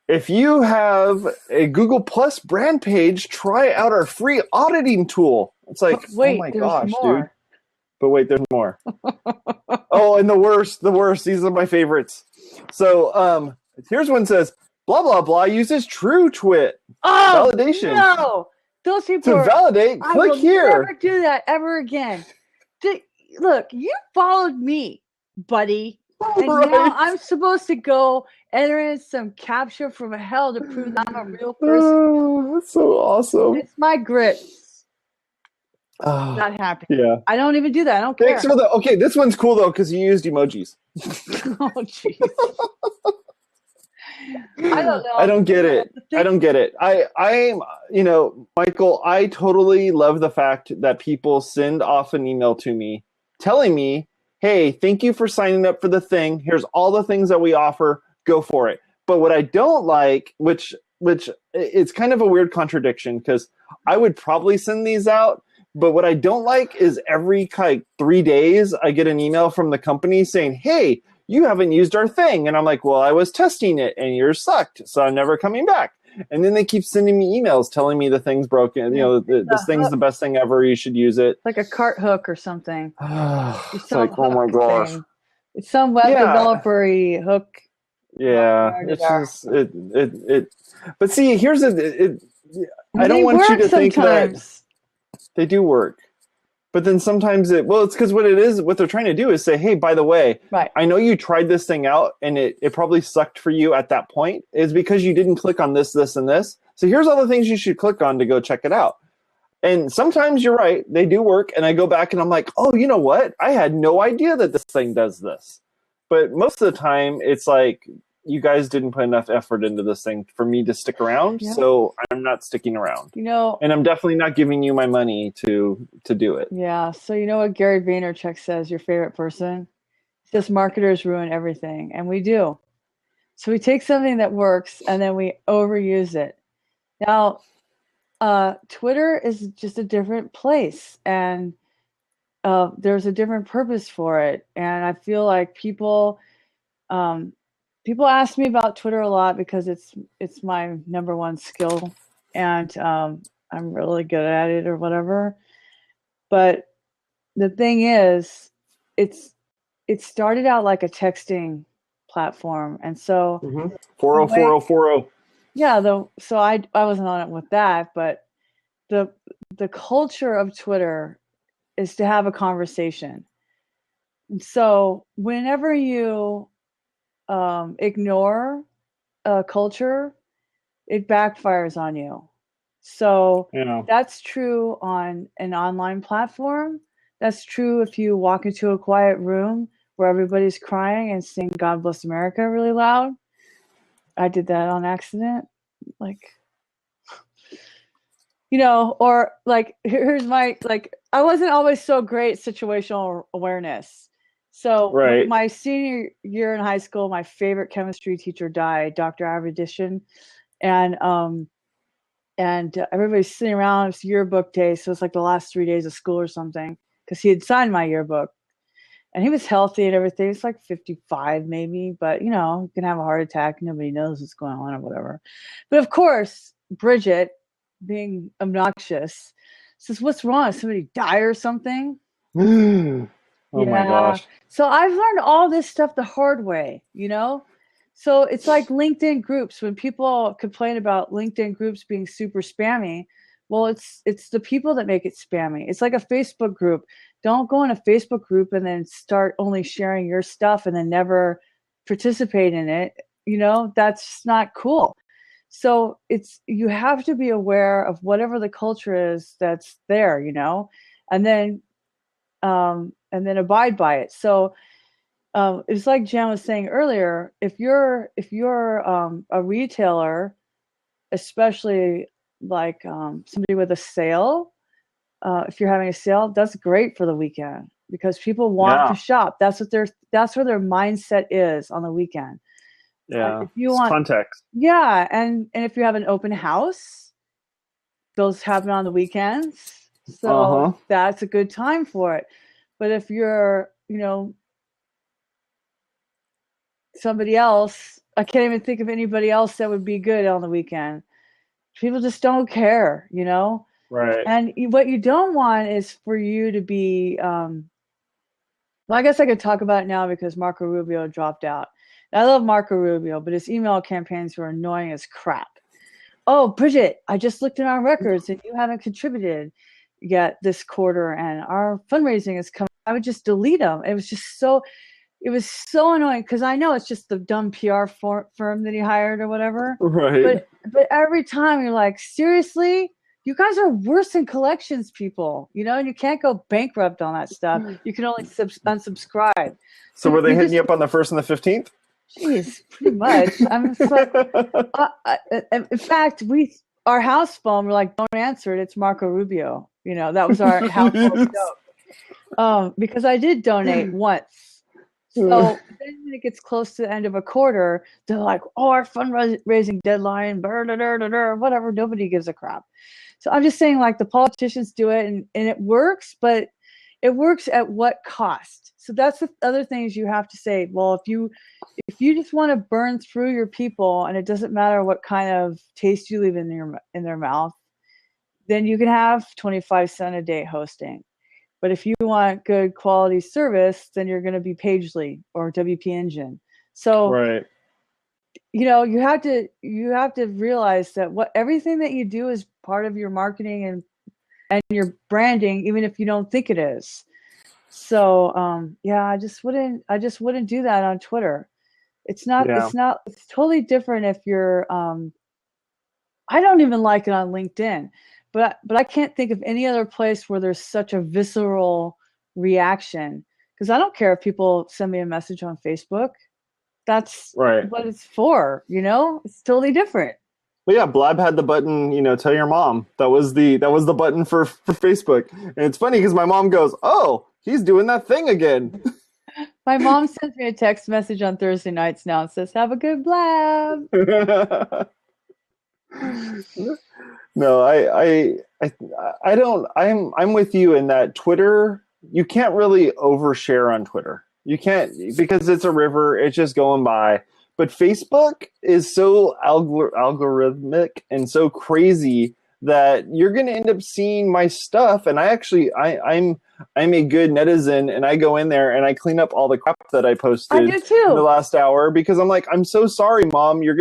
If you have a Google Plus brand page, try out our free auditing tool. It's like, wait, oh my gosh, more. dude. But wait, there's more. Oh, and the worst. These are my favorites. So here's one that says, blah, blah, blah uses TrueTwit. Oh, validation. No. Those people to validate, click here. I will never do that ever again. Look, you followed me, buddy. And now I'm supposed to go enter in some captcha from hell to prove that I'm a real person. Oh, that's so awesome. It's my grits. Not happy. Yeah. I don't even do that. I don't care. Thanks for the. Okay, this one's cool though because you used emojis. Oh, jeez. I don't know. I don't get it. I don't get it. I'm, Michael, I totally love the fact that people send off an email to me telling me, hey, thank you for signing up for the thing. Here's all the things that we offer. Go for it. But what I don't like, which it's kind of a weird contradiction because I would probably send these out. But what I don't like is every 3 days I get an email from the company saying, hey, you haven't used our thing. And I'm like, well, I was testing it and yours sucked. So I'm never coming back. And then they keep sending me emails telling me the thing's broken. This thing's the best thing ever. You should use it. Like a cart hook or something. It's like, oh my gosh. Thing. It's some web developer-y hook. Yeah. It's just, it. But see, here's I don't want you to think that they do work. But then sometimes it's because what they're trying to do is say, hey, by the way, right. I know you tried this thing out and it probably sucked for you at that point. It's because you didn't click on this, this, and this. So here's all the things you should click on to go check it out. And sometimes you're right, they do work. And I go back and I'm like, oh, you know what? I had no idea that this thing does this. But most of the time it's like, you guys didn't put enough effort into this thing for me to stick around, so I'm not sticking around. And I'm definitely not giving you my money to do it. Yeah. So you know what Gary Vaynerchuk says, your favorite person? He says marketers ruin everything, and we do. So we take something that works and then we overuse it. Now, Twitter is just a different place, and there's a different purpose for it. And I feel like people ask me about Twitter a lot because it's my number one skill, and I'm really good at it or whatever. But the thing is, it started out like a texting platform, and so 404040. Yeah, so I wasn't on it with that, but the culture of Twitter is to have a conversation. And so whenever you ignore a culture, it backfires on you. So that's true on an online platform. That's true if you walk into a quiet room where everybody's crying and sing God Bless America really loud. I did that on accident. Or here's my, I wasn't always so great at situational awareness. So my senior year in high school, my favorite chemistry teacher died, Dr. Avedition. And everybody's sitting around. It's yearbook day. So it's like the last 3 days of school or something, because he had signed my yearbook. And he was healthy and everything. It's like 55 maybe, but you can have a heart attack. Nobody knows what's going on or whatever. But of course, Bridget, being obnoxious, says, what's wrong? Did somebody die or something? Oh my gosh. So I've learned all this stuff the hard way, So it's like LinkedIn groups. When people complain about LinkedIn groups being super spammy, well, it's the people that make it spammy. It's like a Facebook group. Don't go in a Facebook group and then start only sharing your stuff and then never participate in it. That's not cool. So you have to be aware of whatever the culture is that's there, and then abide by it. So it's like Jan was saying earlier, if you're a retailer, especially like somebody with a sale, if you're having a sale, that's great for the weekend because people want to shop. That's where their mindset is on the weekend. Yeah, if you want context. Yeah, and if you have an open house, those happen on the weekends, so that's a good time for it. But if you're, somebody else, I can't even think of anybody else that would be good on the weekend. People just don't care, Right. And what you don't want is for you to be, well, I guess I could talk about it now because Marco Rubio dropped out. I love Marco Rubio, but his email campaigns were annoying as crap. Oh, Bridget, I just looked in our records and you haven't contributed yet this quarter, and our fundraising is coming. I would just delete them. It was so annoying because I know it's just the dumb PR firm that he hired or whatever. Right. But every time you're like, seriously, you guys are worse than collections people, you know, and you can't go bankrupt on that stuff. You can only unsubscribe. So were they hitting you up on the 1st and the 15th? Jeez, pretty much. I'm just like, in fact, our house phone, we're like, don't answer it. It's Marco Rubio. You know, that was our household joke. Because I did donate once. So then when it gets close to the end of a quarter, they're like, oh, our fundraising deadline, whatever. Nobody gives a crap. So I'm just saying, like, the politicians do it and it works, but it works at what cost? So that's the other things you have to say. Well, if you just want to burn through your people and it doesn't matter what kind of taste you leave in their mouth, then you can have 25 cents a day hosting. But if you want good quality service, then you're going to be Pagely or WP Engine. So, right. You know, you have to realize that everything that you do is part of your marketing and your branding, even if you don't think it is. So, I just wouldn't do that on Twitter. It's totally different if you're, I don't even like it on LinkedIn, but I can't think of any other place where there's such a visceral reaction, because I don't care if people send me a message on Facebook. That's right. what it's for, you know? It's totally different. Well, yeah, Blab had the button, you know, tell your mom. That was the button for Facebook. And it's funny because my mom goes, oh, he's doing that thing again. My mom sends me a text message on Thursday nights now and says, have a good Blab. No, I don't. I'm with you in that Twitter, you can't really overshare on Twitter. You can't, because it's a river. It's just going by. But Facebook is so algorithmic and so crazy that you're going to end up seeing my stuff. And I'm a good netizen, and I go in there and I clean up all the crap that I posted I do too. in the last hour, because I'm like, I'm so sorry, Mom. You're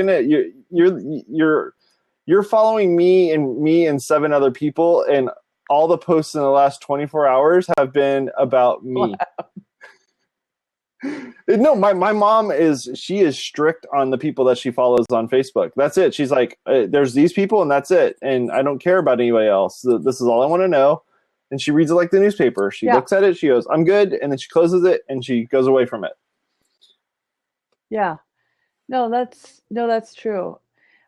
following me and 7 other people, and all the posts in the last 24 hours have been about me. Wow. No, my mom is strict on the people that she follows on Facebook. That's it. She's like, there's these people and that's it. And I don't care about anybody else. This is all I want to know. And she reads it like the newspaper. She looks at it. She goes, I'm good. And then she closes it and she goes away from it. Yeah. No, that's true.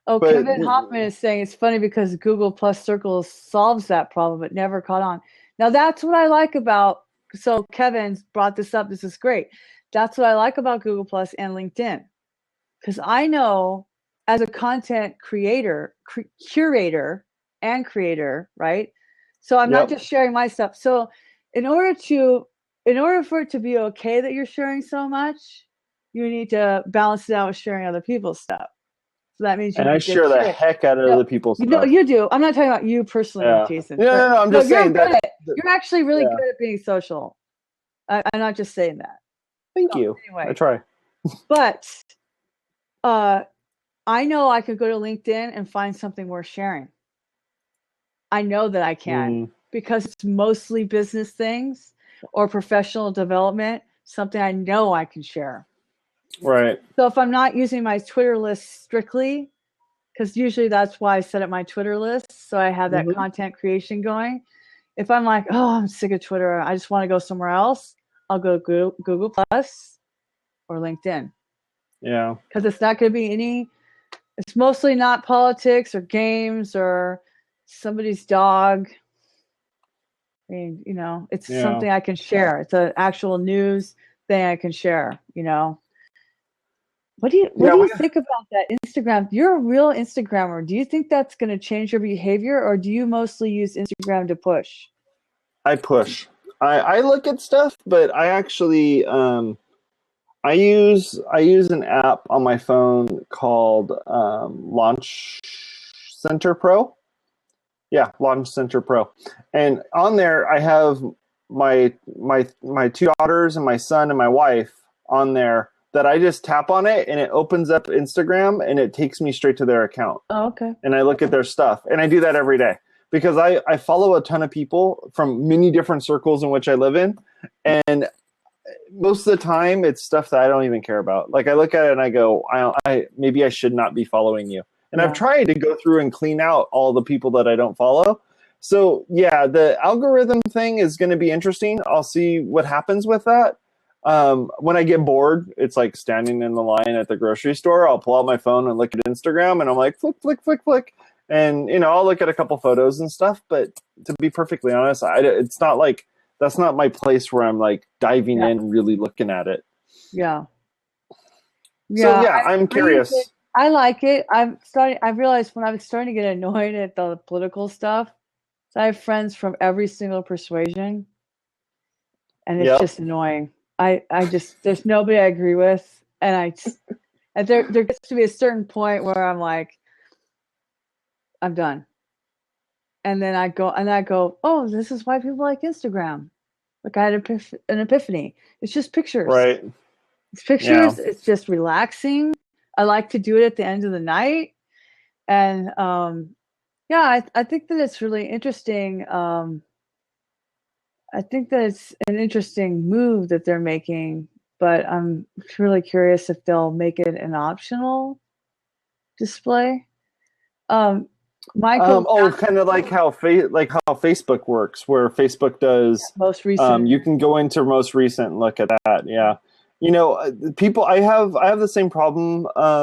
Oh, But, Kevin Hoffman is saying it's funny because Google Plus Circles solves that problem, but never caught on. Now that's what I like about, so Kevin's brought this up. This is great. That's what I like about Google Plus and LinkedIn, because I know as a content creator, curator and creator, right? So I'm not just sharing my stuff. So in order for it to be okay that you're sharing so much, you need to balance it out with sharing other people's stuff. So that means I share the heck out of other people's stuff. No, you do. I'm not talking about you personally, Jason. No. I'm just saying that you're actually really good at being social. I'm not just saying that. Thank you. Anyway. I try. But I know I could go to LinkedIn and find something worth sharing. I know that I can because it's mostly business things or professional development, something I know I can share. Right. So if I'm not using my Twitter list strictly, because usually that's why I set up my Twitter list, so I have that content creation going. If I'm like, oh, I'm sick of Twitter, I just want to go somewhere else, I'll go to Google Plus or LinkedIn. Yeah. Because it's not going to be it's mostly not politics or games or somebody's dog. I mean, it's something I can share. It's an actual news thing I can share, What do you think about that Instagram? You're a real Instagrammer. Do you think that's going to change your behavior, or do you mostly use Instagram to push? I push. I look at stuff, but I actually I use an app on my phone called Launch Center Pro. Yeah, Launch Center Pro. And on there I have my 2 daughters and my son and my wife on there, that I just tap on it and it opens up Instagram and it takes me straight to their account. Oh, okay. And I look at their stuff, and I do that every day because I follow a ton of people from many different circles in which I live in. And most of the time it's stuff that I don't even care about. Like I look at it and I go, maybe I should not be following you. And I've tried to go through and clean out all the people that I don't follow, So yeah, the algorithm thing is going to be interesting. I'll see what happens with that. When I get bored, it's like standing in the line at the grocery store. I'll pull out my phone and look at Instagram, and I'm like, flick, flick, flick, flick. And, I'll look at a couple photos and stuff. But to be perfectly honest, it's not like, that's not my place where I'm like diving in, really looking at it. Yeah. So yeah, I'm curious. I like it. I realized when I was starting to get annoyed at the political stuff, so I have friends from every single persuasion, and it's just annoying. I just, there's nobody I agree with, and there gets to be a certain point where I'm like, I'm done. And then I go, oh, this is why people like Instagram. Like I had an epiphany. It's just pictures. Right. It's pictures. Yeah. It's just relaxing. I like to do it at the end of the night. And I think that it's really interesting. I think that it's an interesting move that they're making, but I'm really curious if they'll make it an optional display. Michael, kind of like how Facebook works, where Facebook does most recent. You can go into most recent and look at that. Yeah, people. I have the same problem. I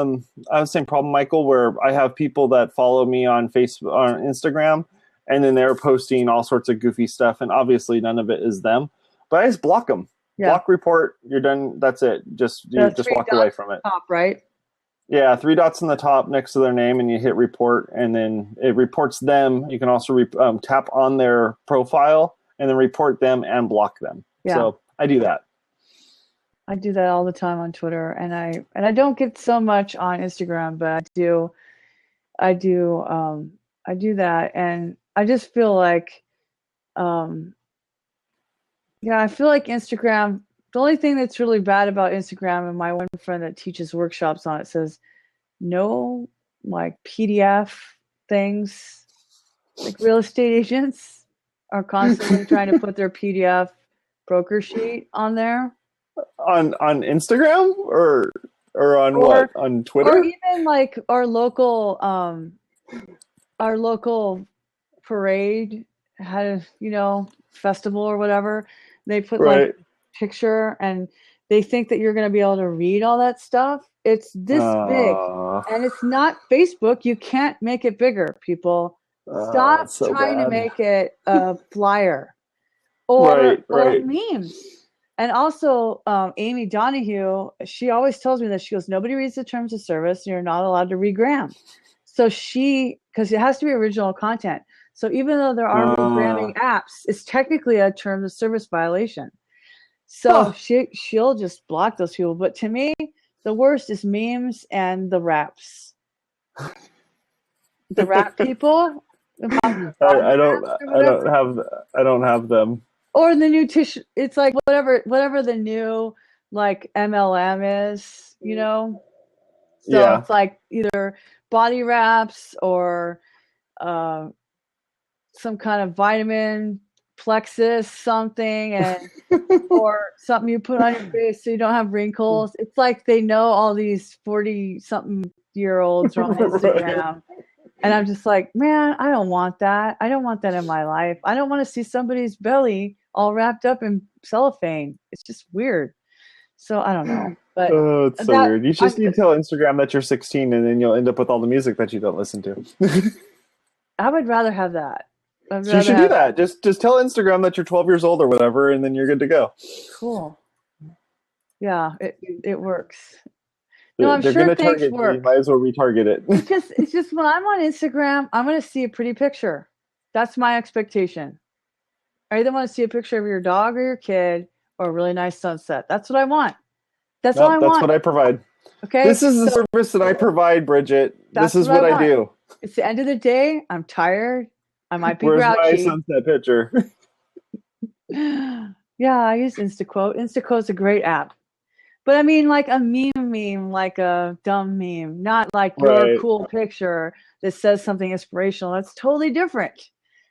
have the same problem, Michael, where I have people that follow me on Facebook, on Instagram, and then they're posting all sorts of goofy stuff, and obviously none of it is them. But I just block them. Yeah. Block, report. You're done. That's it. You just walk away from it. Top right. Yeah, 3 dots in the top next to their name, and you hit report, and then it reports them. You can also tap on their profile and then report them and block them. Yeah. So I do that. I do that all the time on Twitter, and I don't get so much on Instagram, but I do that, and I just feel like, I feel like Instagram. The only thing that's really bad about Instagram, and my one friend that teaches workshops on it says, no, like PDF things, like real estate agents are constantly trying to put their PDF broker sheet on there. On Instagram or on what? On Twitter? Or even like our local parade had festival or whatever. They put like picture, and they think that you're going to be able to read all that stuff. It's this big, and it's not Facebook. You can't make it bigger, people. Stop trying to make it a flyer or memes. And also, Amy Donahue, she always tells me that, she goes, nobody reads the terms of service, and you're not allowed to regram. So because it has to be original content. So even though there are regramming apps, it's technically a terms of service violation. So she'll just block those people. But to me, the worst is memes and the raps. The rap people. I don't have them. Or the new tissue. It's like whatever the new like MLM is, So it's like either body wraps or some kind of vitamin plexus something, and or something you put on your face so you don't have wrinkles. It's like they know all these 40-something-year-olds on Instagram. And I'm just like, man, I don't want that. I don't want that in my life. I don't want to see somebody's belly all wrapped up in cellophane. It's just weird. So I don't know. But it's so weird. You just need to tell Instagram that you're 16, and then you'll end up with all the music that you don't listen to. I would rather have that. So you should do that. Just tell Instagram that you're 12 years old or whatever, and then you're good to go. Cool. Yeah, it works. No, I'm They're sure going to target work. you. You might as well retarget it. It's just when I'm on Instagram, I'm going to see a pretty picture. That's my expectation. I either want to see a picture of your dog or your kid, or a really nice sunset. That's what I want. That's all I want. That's what I provide. Okay. This is the service that I provide, Bridget. This is what I do. It's the end of the day. I'm tired. I might be Where's grouchy. my sunset picture? Yeah, I use Instaquote. Instaquote's a great app. But I mean, like a meme, like a dumb meme, not like your cool picture that says something inspirational. That's totally different.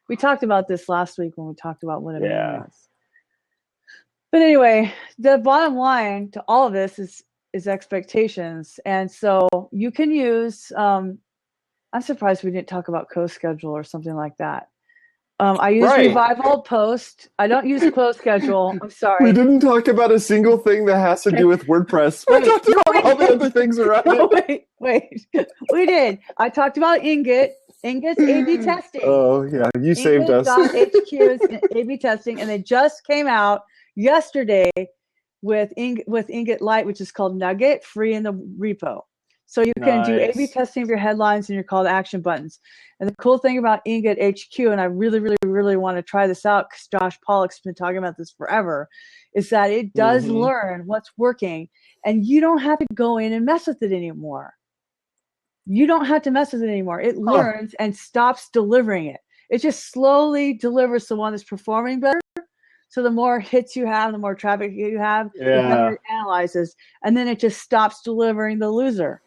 We talked about this last week when we talked about what a meme is. But anyway, the bottom line to all of this is expectations. And so you can use, I'm surprised we didn't talk about CoSchedule or something like that. I use Revival Post. I don't use Close Schedule. I'm sorry. We didn't talk about a single thing that has to do with WordPress. We talked about all the other things around it. Wait. We did. I talked about Ingot. Ingot's A/B testing. Oh, yeah. You saved us. HQ is A/B testing, and they just came out yesterday with Ingot Lite, which is called Nugget, free in the repo. So you can do A/B testing of your headlines and your call to action buttons. And the cool thing about Ingot HQ, and I really, really, really want to try this out because Josh Pollock's been talking about this forever, is that it does learn what's working, and you don't have to go in and mess with it anymore. You don't have to mess with it anymore. It learns and stops delivering it. It just slowly delivers the one that's performing better. So the more hits you have, the more traffic you have, the better it analyzes. And then it just stops delivering the loser.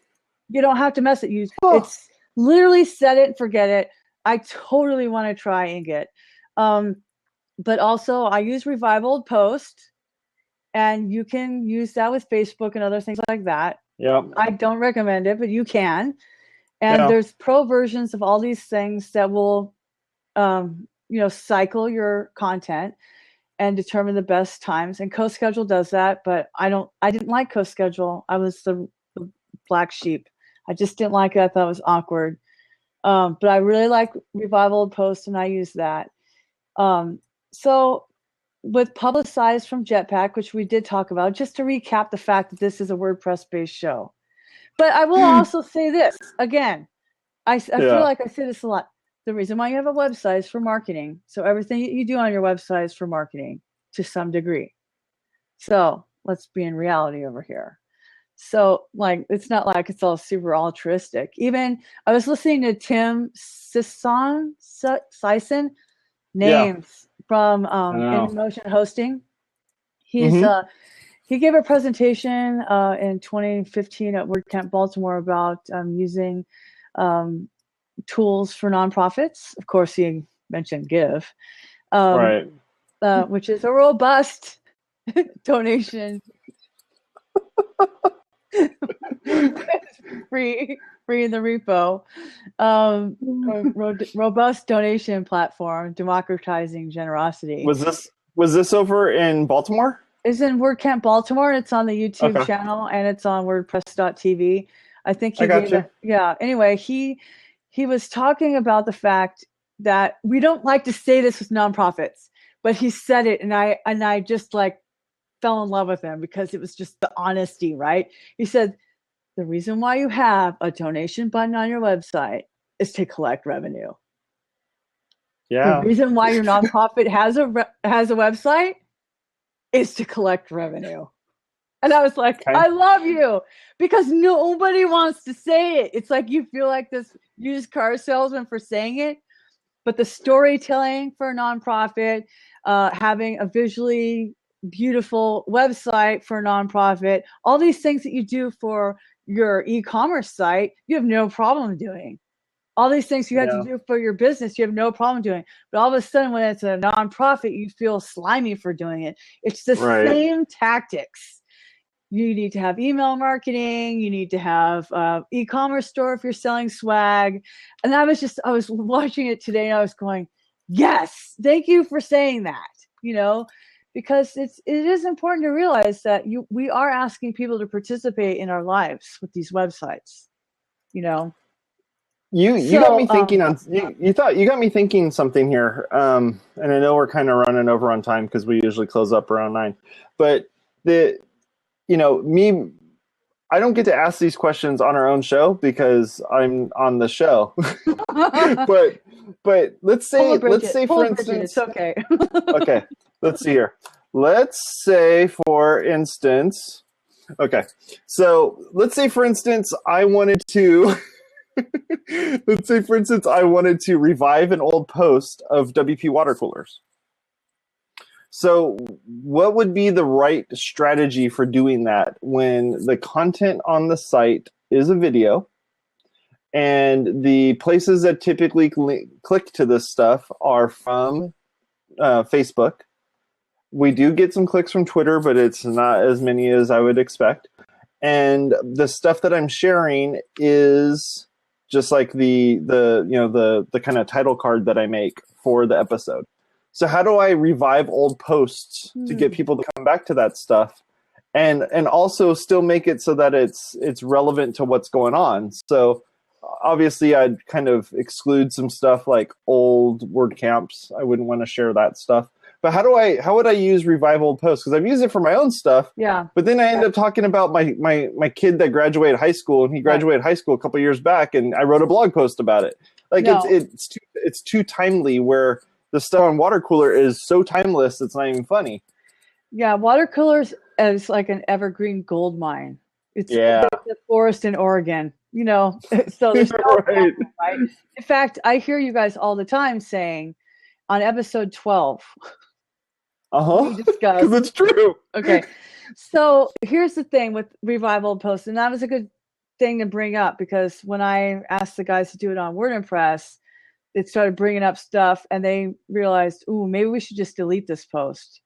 You don't have to mess it. It's literally set it and forget it. I totally want to try Ingot. But also I use Revival Post, and you can use that with Facebook and other things like that. Yeah. I don't recommend it, but you can. And there's pro versions of all these things that will, cycle your content and determine the best times. And CoSchedule does that, but I didn't like CoSchedule. I was the black sheep. I just didn't like it. I thought it was awkward. But I really like Revival Post, and I use that. So with Publicize from Jetpack, which we did talk about, just to recap the fact that this is a WordPress-based show. But I will also say this, again, I feel like I say this a lot. The reason why you have a website is for marketing. So everything you do on your website is for marketing to some degree. So let's be in reality over here. So it's not like it's all super altruistic. Even I was listening to Tim Sison names from InMotion Hosting. He gave a presentation in 2015 at WordCamp Baltimore about using tools for nonprofits. Of course, he mentioned Give, which is a robust donation. free in the repo. Robust donation platform, democratizing generosity. Was this over in Baltimore? It's in WordCamp Baltimore, and it's on the YouTube channel, and it's on WordPress.tv. I think Anyway, he was talking about the fact that we don't like to say this with nonprofits, but he said it, and I just fell in love with him because it was just the honesty, right? He said, the reason why you have a donation button on your website is to collect revenue. Yeah. The reason why your nonprofit has a website is to collect revenue. And I was like, I love you, because nobody wants to say it. It's like you feel like this used car salesman for saying it, but the storytelling for a nonprofit, having a visually beautiful website for a nonprofit, all these things that you do for your e-commerce site, you have no problem doing. All these things you have to do for your business, you have no problem doing. But all of a sudden, when it's a nonprofit, you feel slimy for doing it. It's the same tactics. You need to have email marketing. You need to have e-commerce store if you're selling swag. And I was watching it today, and I was going, yes, thank you for saying that, because it is important to realize that we are asking people to participate in our lives with these websites, You got me thinking you got me thinking something here. And I know we're kind of running over on time because we usually close up around 9. But I don't get to ask these questions on our own show because I'm on the show. but let's say for instance, it's okay. Okay, let's see here. Let's say for instance, I wanted to revive an old post of WP water coolers. So what would be the right strategy for doing that when the content on the site is a video and the places that typically click to this stuff are from Facebook? We do get some clicks from Twitter, but it's not as many as I would expect. And the stuff that I'm sharing is just like the kind of title card that I make for the episode. So how do I revive old posts to get people to come back to that stuff, and also still make it so that it's relevant to what's going on? So obviously I'd kind of exclude some stuff like old WordCamps. I wouldn't want to share that stuff. But how would I use revive old posts? Because I've used it for my own stuff. Yeah. But then I end up talking about my kid that graduated high school, and he graduated high school a couple years back, and I wrote a blog post about it. Like it's too timely, where the stuff on water cooler is so timeless it's not even funny. Yeah, water coolers is like an evergreen gold mine. It's like the forest in Oregon, you know. So there's right. In fact, I hear you guys all the time saying on episode 12. Because it's true. Okay. So here's the thing with revival posts, and that was a good thing to bring up, because when I asked the guys to do it on WordPress, it started bringing up stuff, and they realized, ooh, maybe we should just delete this post.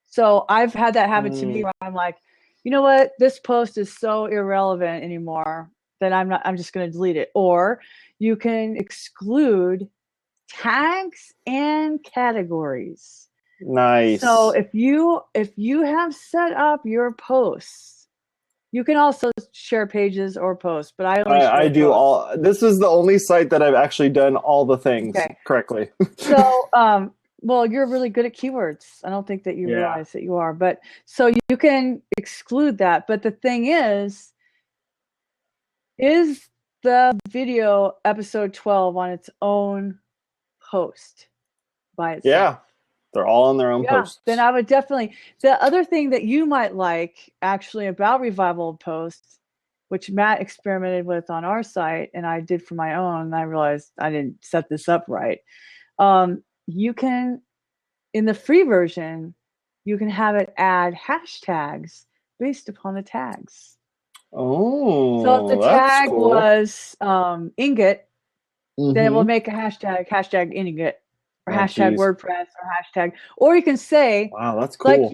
So I've had that happen to me, where I'm like, you know what, this post is so irrelevant anymore that I'm just going to delete it. Or you can exclude tags and categories. Nice. So if you have set up your posts, you can also share pages or posts, but I do posts. All. This is the only site that I've actually done all the things correctly. So, well, you're really good at keywords. I don't think that you realize that you are, but so you can exclude that. But the thing is the video episode 12 on its own post by itself? Yeah. They're all on their own posts. Then I would definitely. The other thing that you might like actually about revival posts, which Matt experimented with on our site and I did for my own, and I realized I didn't set this up right. You can, in the free version, you can have it add hashtags based upon the tags. Oh, so if the tag was Ingot, then it will make a hashtag Ingot. Or hashtag WordPress, or hashtag, or you can say, wow, that's cool. Like,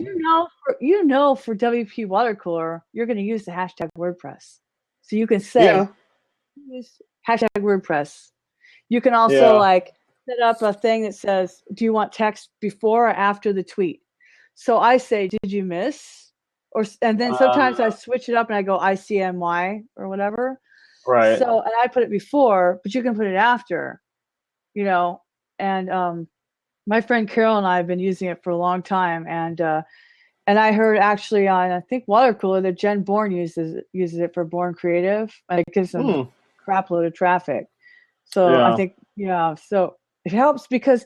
for WP Water Cooler, you're going to use the hashtag WordPress. So you can say, use hashtag WordPress. You can also set up a thing that says, do you want text before or after the tweet? So I say, did you miss? And then sometimes I switch it up and I go ICMY or whatever. Right. So, and I put it before, but you can put it after, you know. And my friend Carol and I have been using it for a long time, and I heard actually on, I think, Water Cooler, that Jen Bourne uses it for Bourne Creative, and it gives them a crap load of traffic. So I think so it helps, because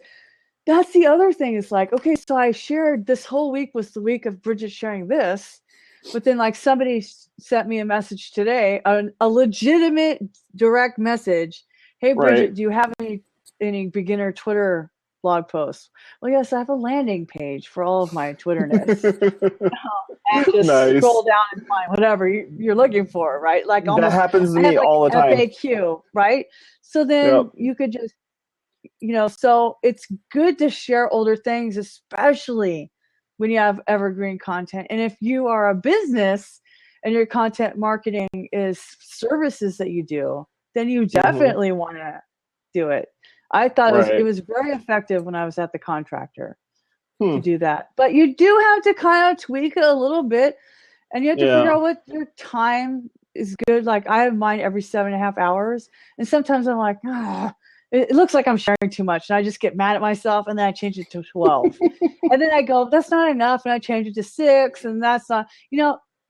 that's the other thing. Is like, okay, so I shared, this whole week was the week of Bridget sharing this, but then like somebody sent me a message today, a legitimate direct message. Hey Bridget, do you have any beginner Twitter blog posts? Well, yes, I have a landing page for all of my Twitterness. And just scroll down and find whatever you're looking for, right? Like almost, that happens to me all the time. FAQ, right? So then you could just, so it's good to share older things, especially when you have evergreen content. And if you are a business and your content marketing is services that you do, then you definitely want to do it. I thought it was very effective when I was at the contractor to do that. But you do have to kind of tweak it a little bit, and you have to figure out what your time is good. Like, I have mine every 7.5 hours, and sometimes I'm like, it looks like I'm sharing too much, and I just get mad at myself, and then I change it to 12. And then I go, that's not enough, and I change it to 6, and that's not,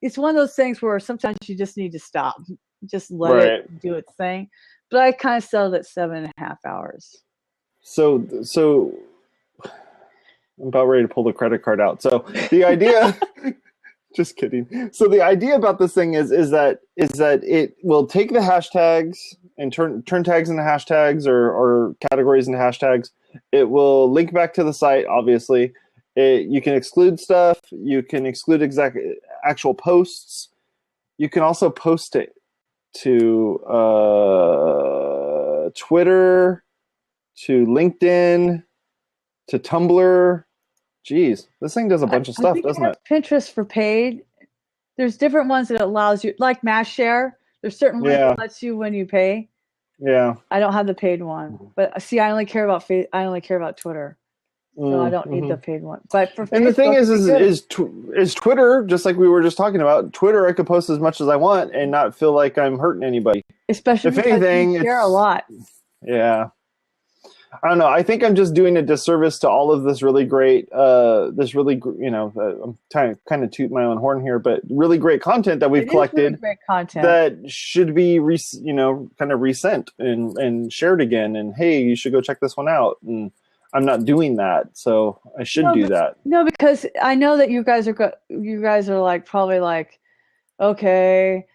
it's one of those things where sometimes you just need to stop. Just let it do its thing. But I kind of settled at 7.5 hours. So I'm about ready to pull the credit card out. So the idea, just kidding. So the idea about this thing is that it will take the hashtags and turn tags into hashtags or categories into hashtags. It will link back to the site, obviously. You can exclude stuff. You can exclude actual posts. You can also post it to Twitter, to LinkedIn, to Tumblr. Geez, this thing does a bunch of stuff, doesn't it? Pinterest for paid. There's different ones that it allows you, like Mass Share. There's certain ones that lets you when you pay. Yeah. I don't have the paid one, but see, I only care about Twitter, so I don't need the paid one. But for and Facebook, the thing is is Twitter, just like we were just talking about, Twitter, I could post as much as I want and not feel like I'm hurting anybody. especially If because anything, you share a lot. Yeah. I don't know. I think I'm just doing a disservice to all of this really great, I'm kind of toot my own horn here, but really great content that we've collected. Really great content that should be, kind of resent and shared again. And hey, you should go check this one out. And I'm not doing that, so I should do that. No, because I know that you guys are like probably like, okay,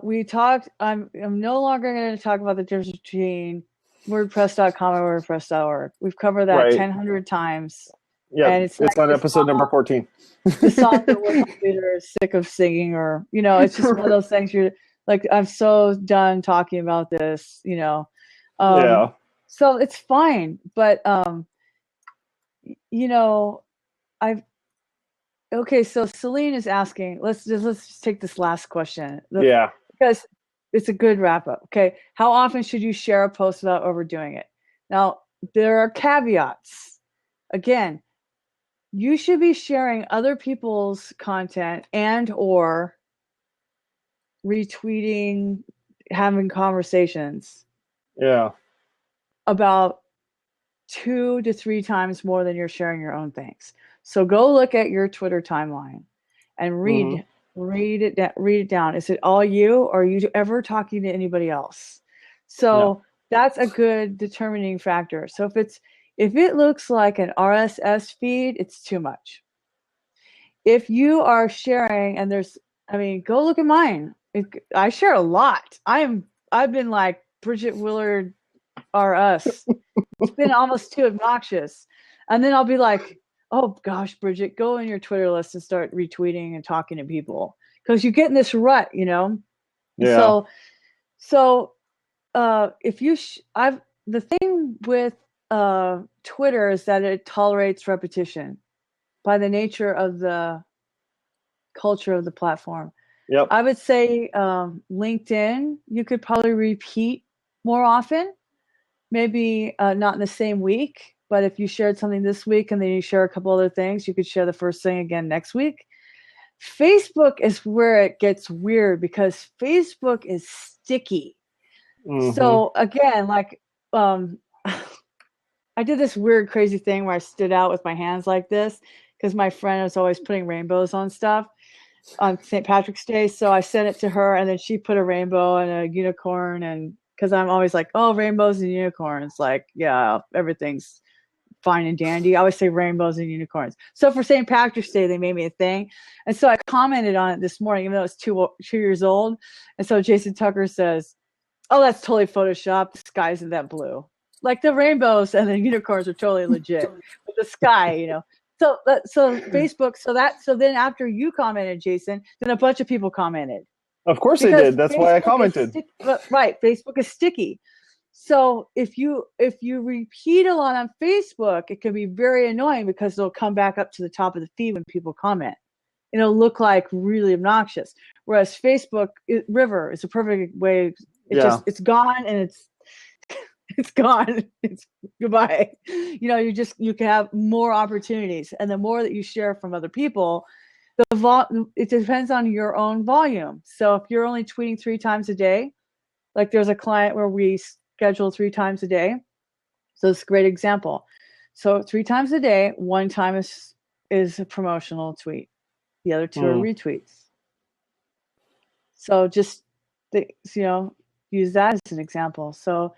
we talked. I'm no longer going to talk about the difference between WordPress.com and WordPress.org. We've covered that 100 times. Yeah, and it's on episode number 14. The song that we're leader is sick of singing, or it's just one of those things. You're like, I'm so done talking about this. Yeah. So it's fine, but okay. So Celine is asking. Let's just take this last question. Yeah. Because it's a good wrap up. Okay. How often should you share a post without overdoing it? Now, there are caveats. Again, you should be sharing other people's content and or retweeting, having conversations. Yeah. About 2 to 3 times more than you're sharing your own things. So go look at your Twitter timeline and read it down. Is it all you, or are you ever talking to anybody else? So that's a good determining factor. So if it looks like an RSS feed, it's too much. If you are sharing, and go look at mine. I share a lot. I've been like Bridget Willard or us. It's been almost too obnoxious. And then I'll be like, oh gosh, Bridget, go in your Twitter list and start retweeting and talking to people, because you get in this rut, Yeah. So if you, the thing with Twitter is that it tolerates repetition by the nature of the culture of the platform. Yep. I would say LinkedIn, you could probably repeat more often. Maybe not in the same week, but if you shared something this week and then you share a couple other things, you could share the first thing again next week. Facebook is where it gets weird, because Facebook is sticky. Mm-hmm. So again, like I did this weird, crazy thing where I stood out with my hands like this, because my friend was always putting rainbows on stuff on St. Patrick's Day. So I sent it to her, and then she put a rainbow and a unicorn, and because I'm always like, oh, rainbows and unicorns. Like, yeah, everything's fine and dandy. I always say rainbows and unicorns. So for St. Patrick's Day, they made me a thing. And so I commented on it this morning, even though it's 2 years old. And so Jason Tucker says, oh, that's totally Photoshopped. The sky isn't that blue. Like the rainbows and the unicorns are totally legit. But the sky, So Facebook, so then after you commented, Jason, then a bunch of people commented. Of course they did. That's why I commented. Right. Facebook is sticky. So if you repeat a lot on Facebook, it can be very annoying, because it'll come back up to the top of the feed when people comment. It'll look like really obnoxious. Whereas Facebook River is a perfect way. It's gone, and it's gone. It's goodbye. You can have more opportunities, and the more that you share from other people, it depends on your own volume. So if you're only tweeting 3 times a day, like there's a client where we schedule 3 times a day. So it's a great example. So 3 times a day, 1 time is a promotional tweet. The other 2 are retweets. So just, use that as an example. So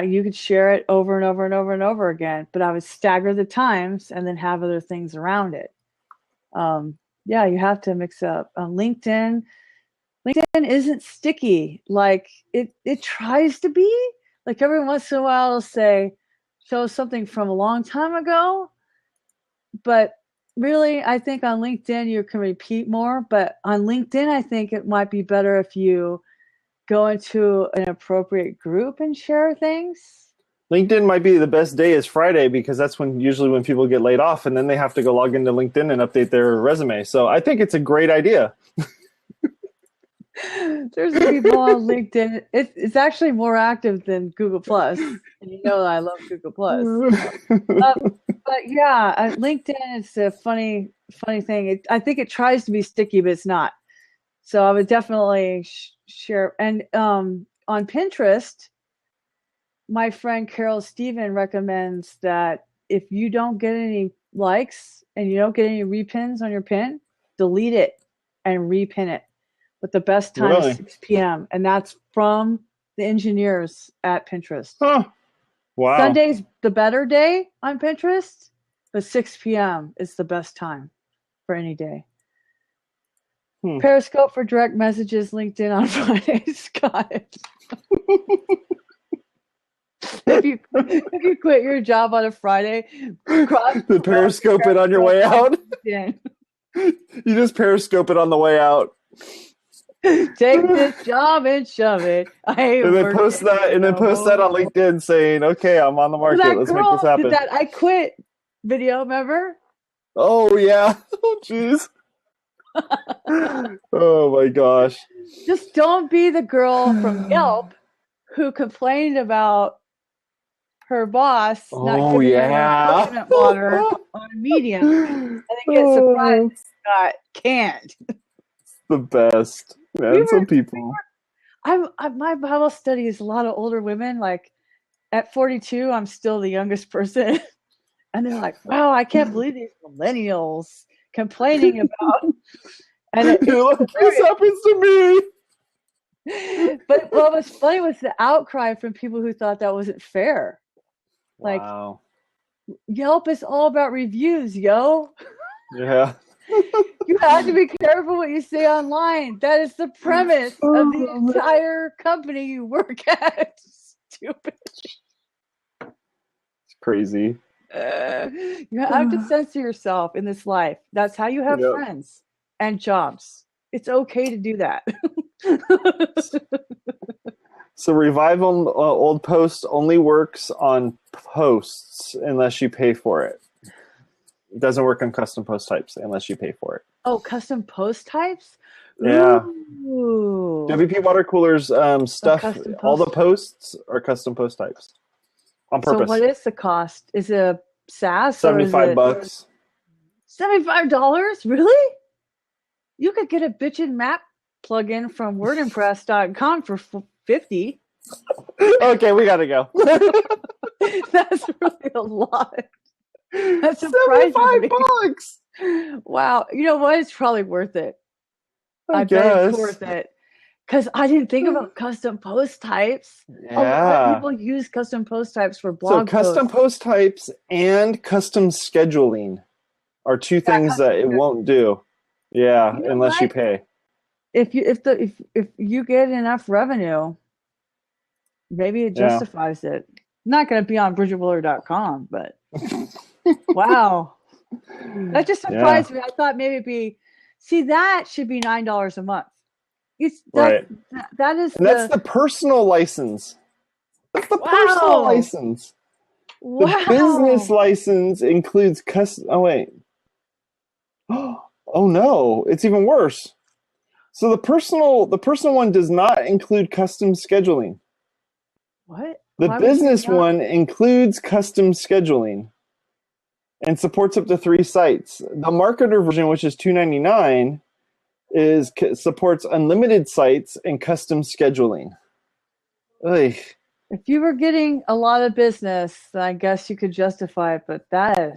you could share it over and over and over and over again, but I would stagger the times and then have other things around it. You have to mix up. LinkedIn isn't sticky. Like it tries to be. Like every once in a while it'll say, show something from a long time ago. But really, I think on LinkedIn you can repeat more. But on LinkedIn, I think it might be better if you go into an appropriate group and share things. LinkedIn might be the best day is Friday, because that's usually when people get laid off, and then they have to go log into LinkedIn and update their resume. So I think it's a great idea. There's people on LinkedIn. It's actually more active than Google Plus, and you know that I love Google Plus. But yeah, LinkedIn is a funny thing. I think it tries to be sticky, but it's not. So I would definitely share. And on Pinterest, my friend Carol Steven recommends that if you don't get any likes and you don't get any repins on your pin, delete it and repin it. But the best time is 6 p.m. And that's from the engineers at Pinterest. Huh. Wow. Sunday's the better day on Pinterest, but 6 p.m. is the best time for any day. Periscope for direct messages, LinkedIn on Fridays. Got it. If you quit your job on a Friday, the Periscope it on your way out. You just Periscope it on the way out. Take this job and shove it. And then post that on LinkedIn saying, "Okay, I'm on the market. Let's make this happen." Did that I quit video, remember? Oh yeah. Oh jeez. Oh my gosh. Just don't be the girl from Yelp who complained about her boss not giving her coconut water on Medium and then get surprised it got canned. The best. Man, some people. My Bible study is a lot of older women. Like at 42, I'm still the youngest person. And they're like, wow, I can't believe these millennials complaining about. And you're like, this happens to me. But what was funny was the outcry from people who thought that wasn't fair. Like, wow. Yelp is all about reviews, yo. Yeah. You have to be careful what you say online. That is the premise of the entire company you work at. Stupid. It's crazy. You have to censor yourself in this life. That's how you have friends and jobs. It's okay to do that. So revive old posts only works on posts unless you pay for it. It doesn't work on custom post types unless you pay for it. Oh, custom post types? Yeah. Ooh. WP Water Cooler's stuff, all the posts are custom post types on purpose. So what is the cost? Is it a SaaS? $75. $75? Really? You could get a bitchin' map plugin from wordimpress.com for $50. Okay, we gotta go. That's really a lot. That surprises me. Wow. You know what? It's probably worth it. I bet it's worth it. Because I didn't think about custom post types. Yeah. A lot of people use custom post types for blog posts. So custom post types and custom scheduling are two things that it won't do. Yeah, you know unless you pay. If you get enough revenue, maybe it justifies it. Not going to be on BridgetWillard.com, but wow. That just surprised me. I thought maybe it'd be, that should be $9 a month. That is that's the personal license. That's the personal license. Wow. The business license includes custom. Oh wait. Oh no, it's even worse. So the personal one does not include custom scheduling. What? The business one includes custom scheduling and supports up to 3 sites. The marketer version, which is $2.99, supports unlimited sites and custom scheduling. Ugh. If you were getting a lot of business, then I guess you could justify it, but you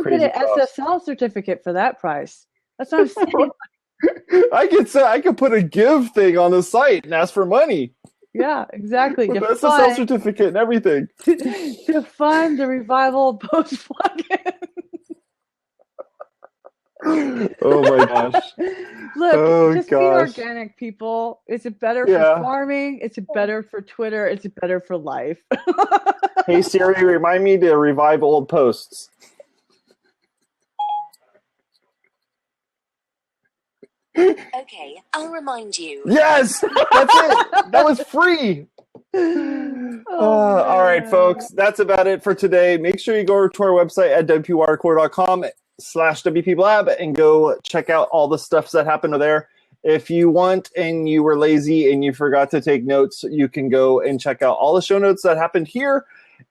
can get an SSL certificate for that price. That's what I'm saying. I could put a give thing on the site and ask for money. Yeah, exactly. With SSL certificate and everything. To fund the revival post plugin. Oh my gosh. Look, just be organic, people. It's better for farming. It's better for Twitter. It's better for life. Hey Siri, remind me to revive old posts. Okay, I'll remind you. Yes! That's it! That was free! All right, folks. That's about it for today. Make sure you go to our website at wpwatercooler.com/WPBlab and go check out all the stuff that happened there. If you want and you were lazy and you forgot to take notes, you can go and check out all the show notes that happened here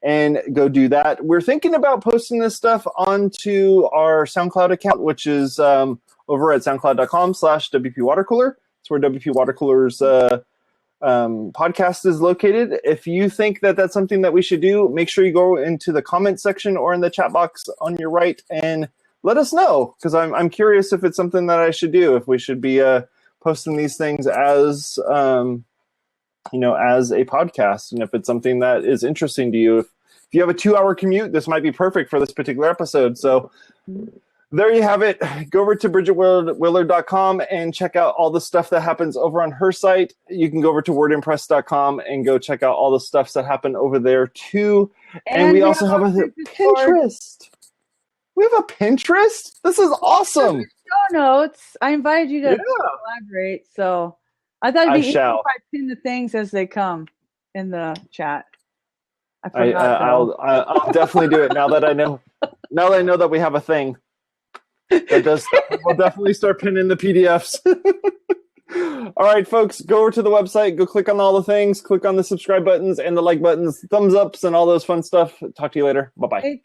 and go do that. We're thinking about posting this stuff onto our SoundCloud account, which is over at soundcloud.com/WP It's where WP Watercooler's podcast is located. If you think that that's something that we should do, make sure you go into the comment section or in the chat box on your right and let us know, because I'm curious if it's something that I should do, if we should be posting these things as as a podcast, and if it's something that is interesting to you. If you have a 2-hour commute, this might be perfect for this particular episode. So there you have it. Go over to BridgetWillard.com and check out all the stuff that happens over on her site. You can go over to WordImpress.com and go check out all the stuff that happen over there too. And we also have a Pinterest. We have a Pinterest? This is awesome. Show notes. I invited you to collaborate, so I thought it'd be easy if I pin the things as they come in the chat. I'll definitely do it now that I know. Now that I know that we have a thing. We'll definitely start pinning the PDFs. All right, folks, go over to the website, go click on all the things, click on the subscribe buttons and the like buttons, thumbs ups, and all those fun stuff. Talk to you later. Bye-bye.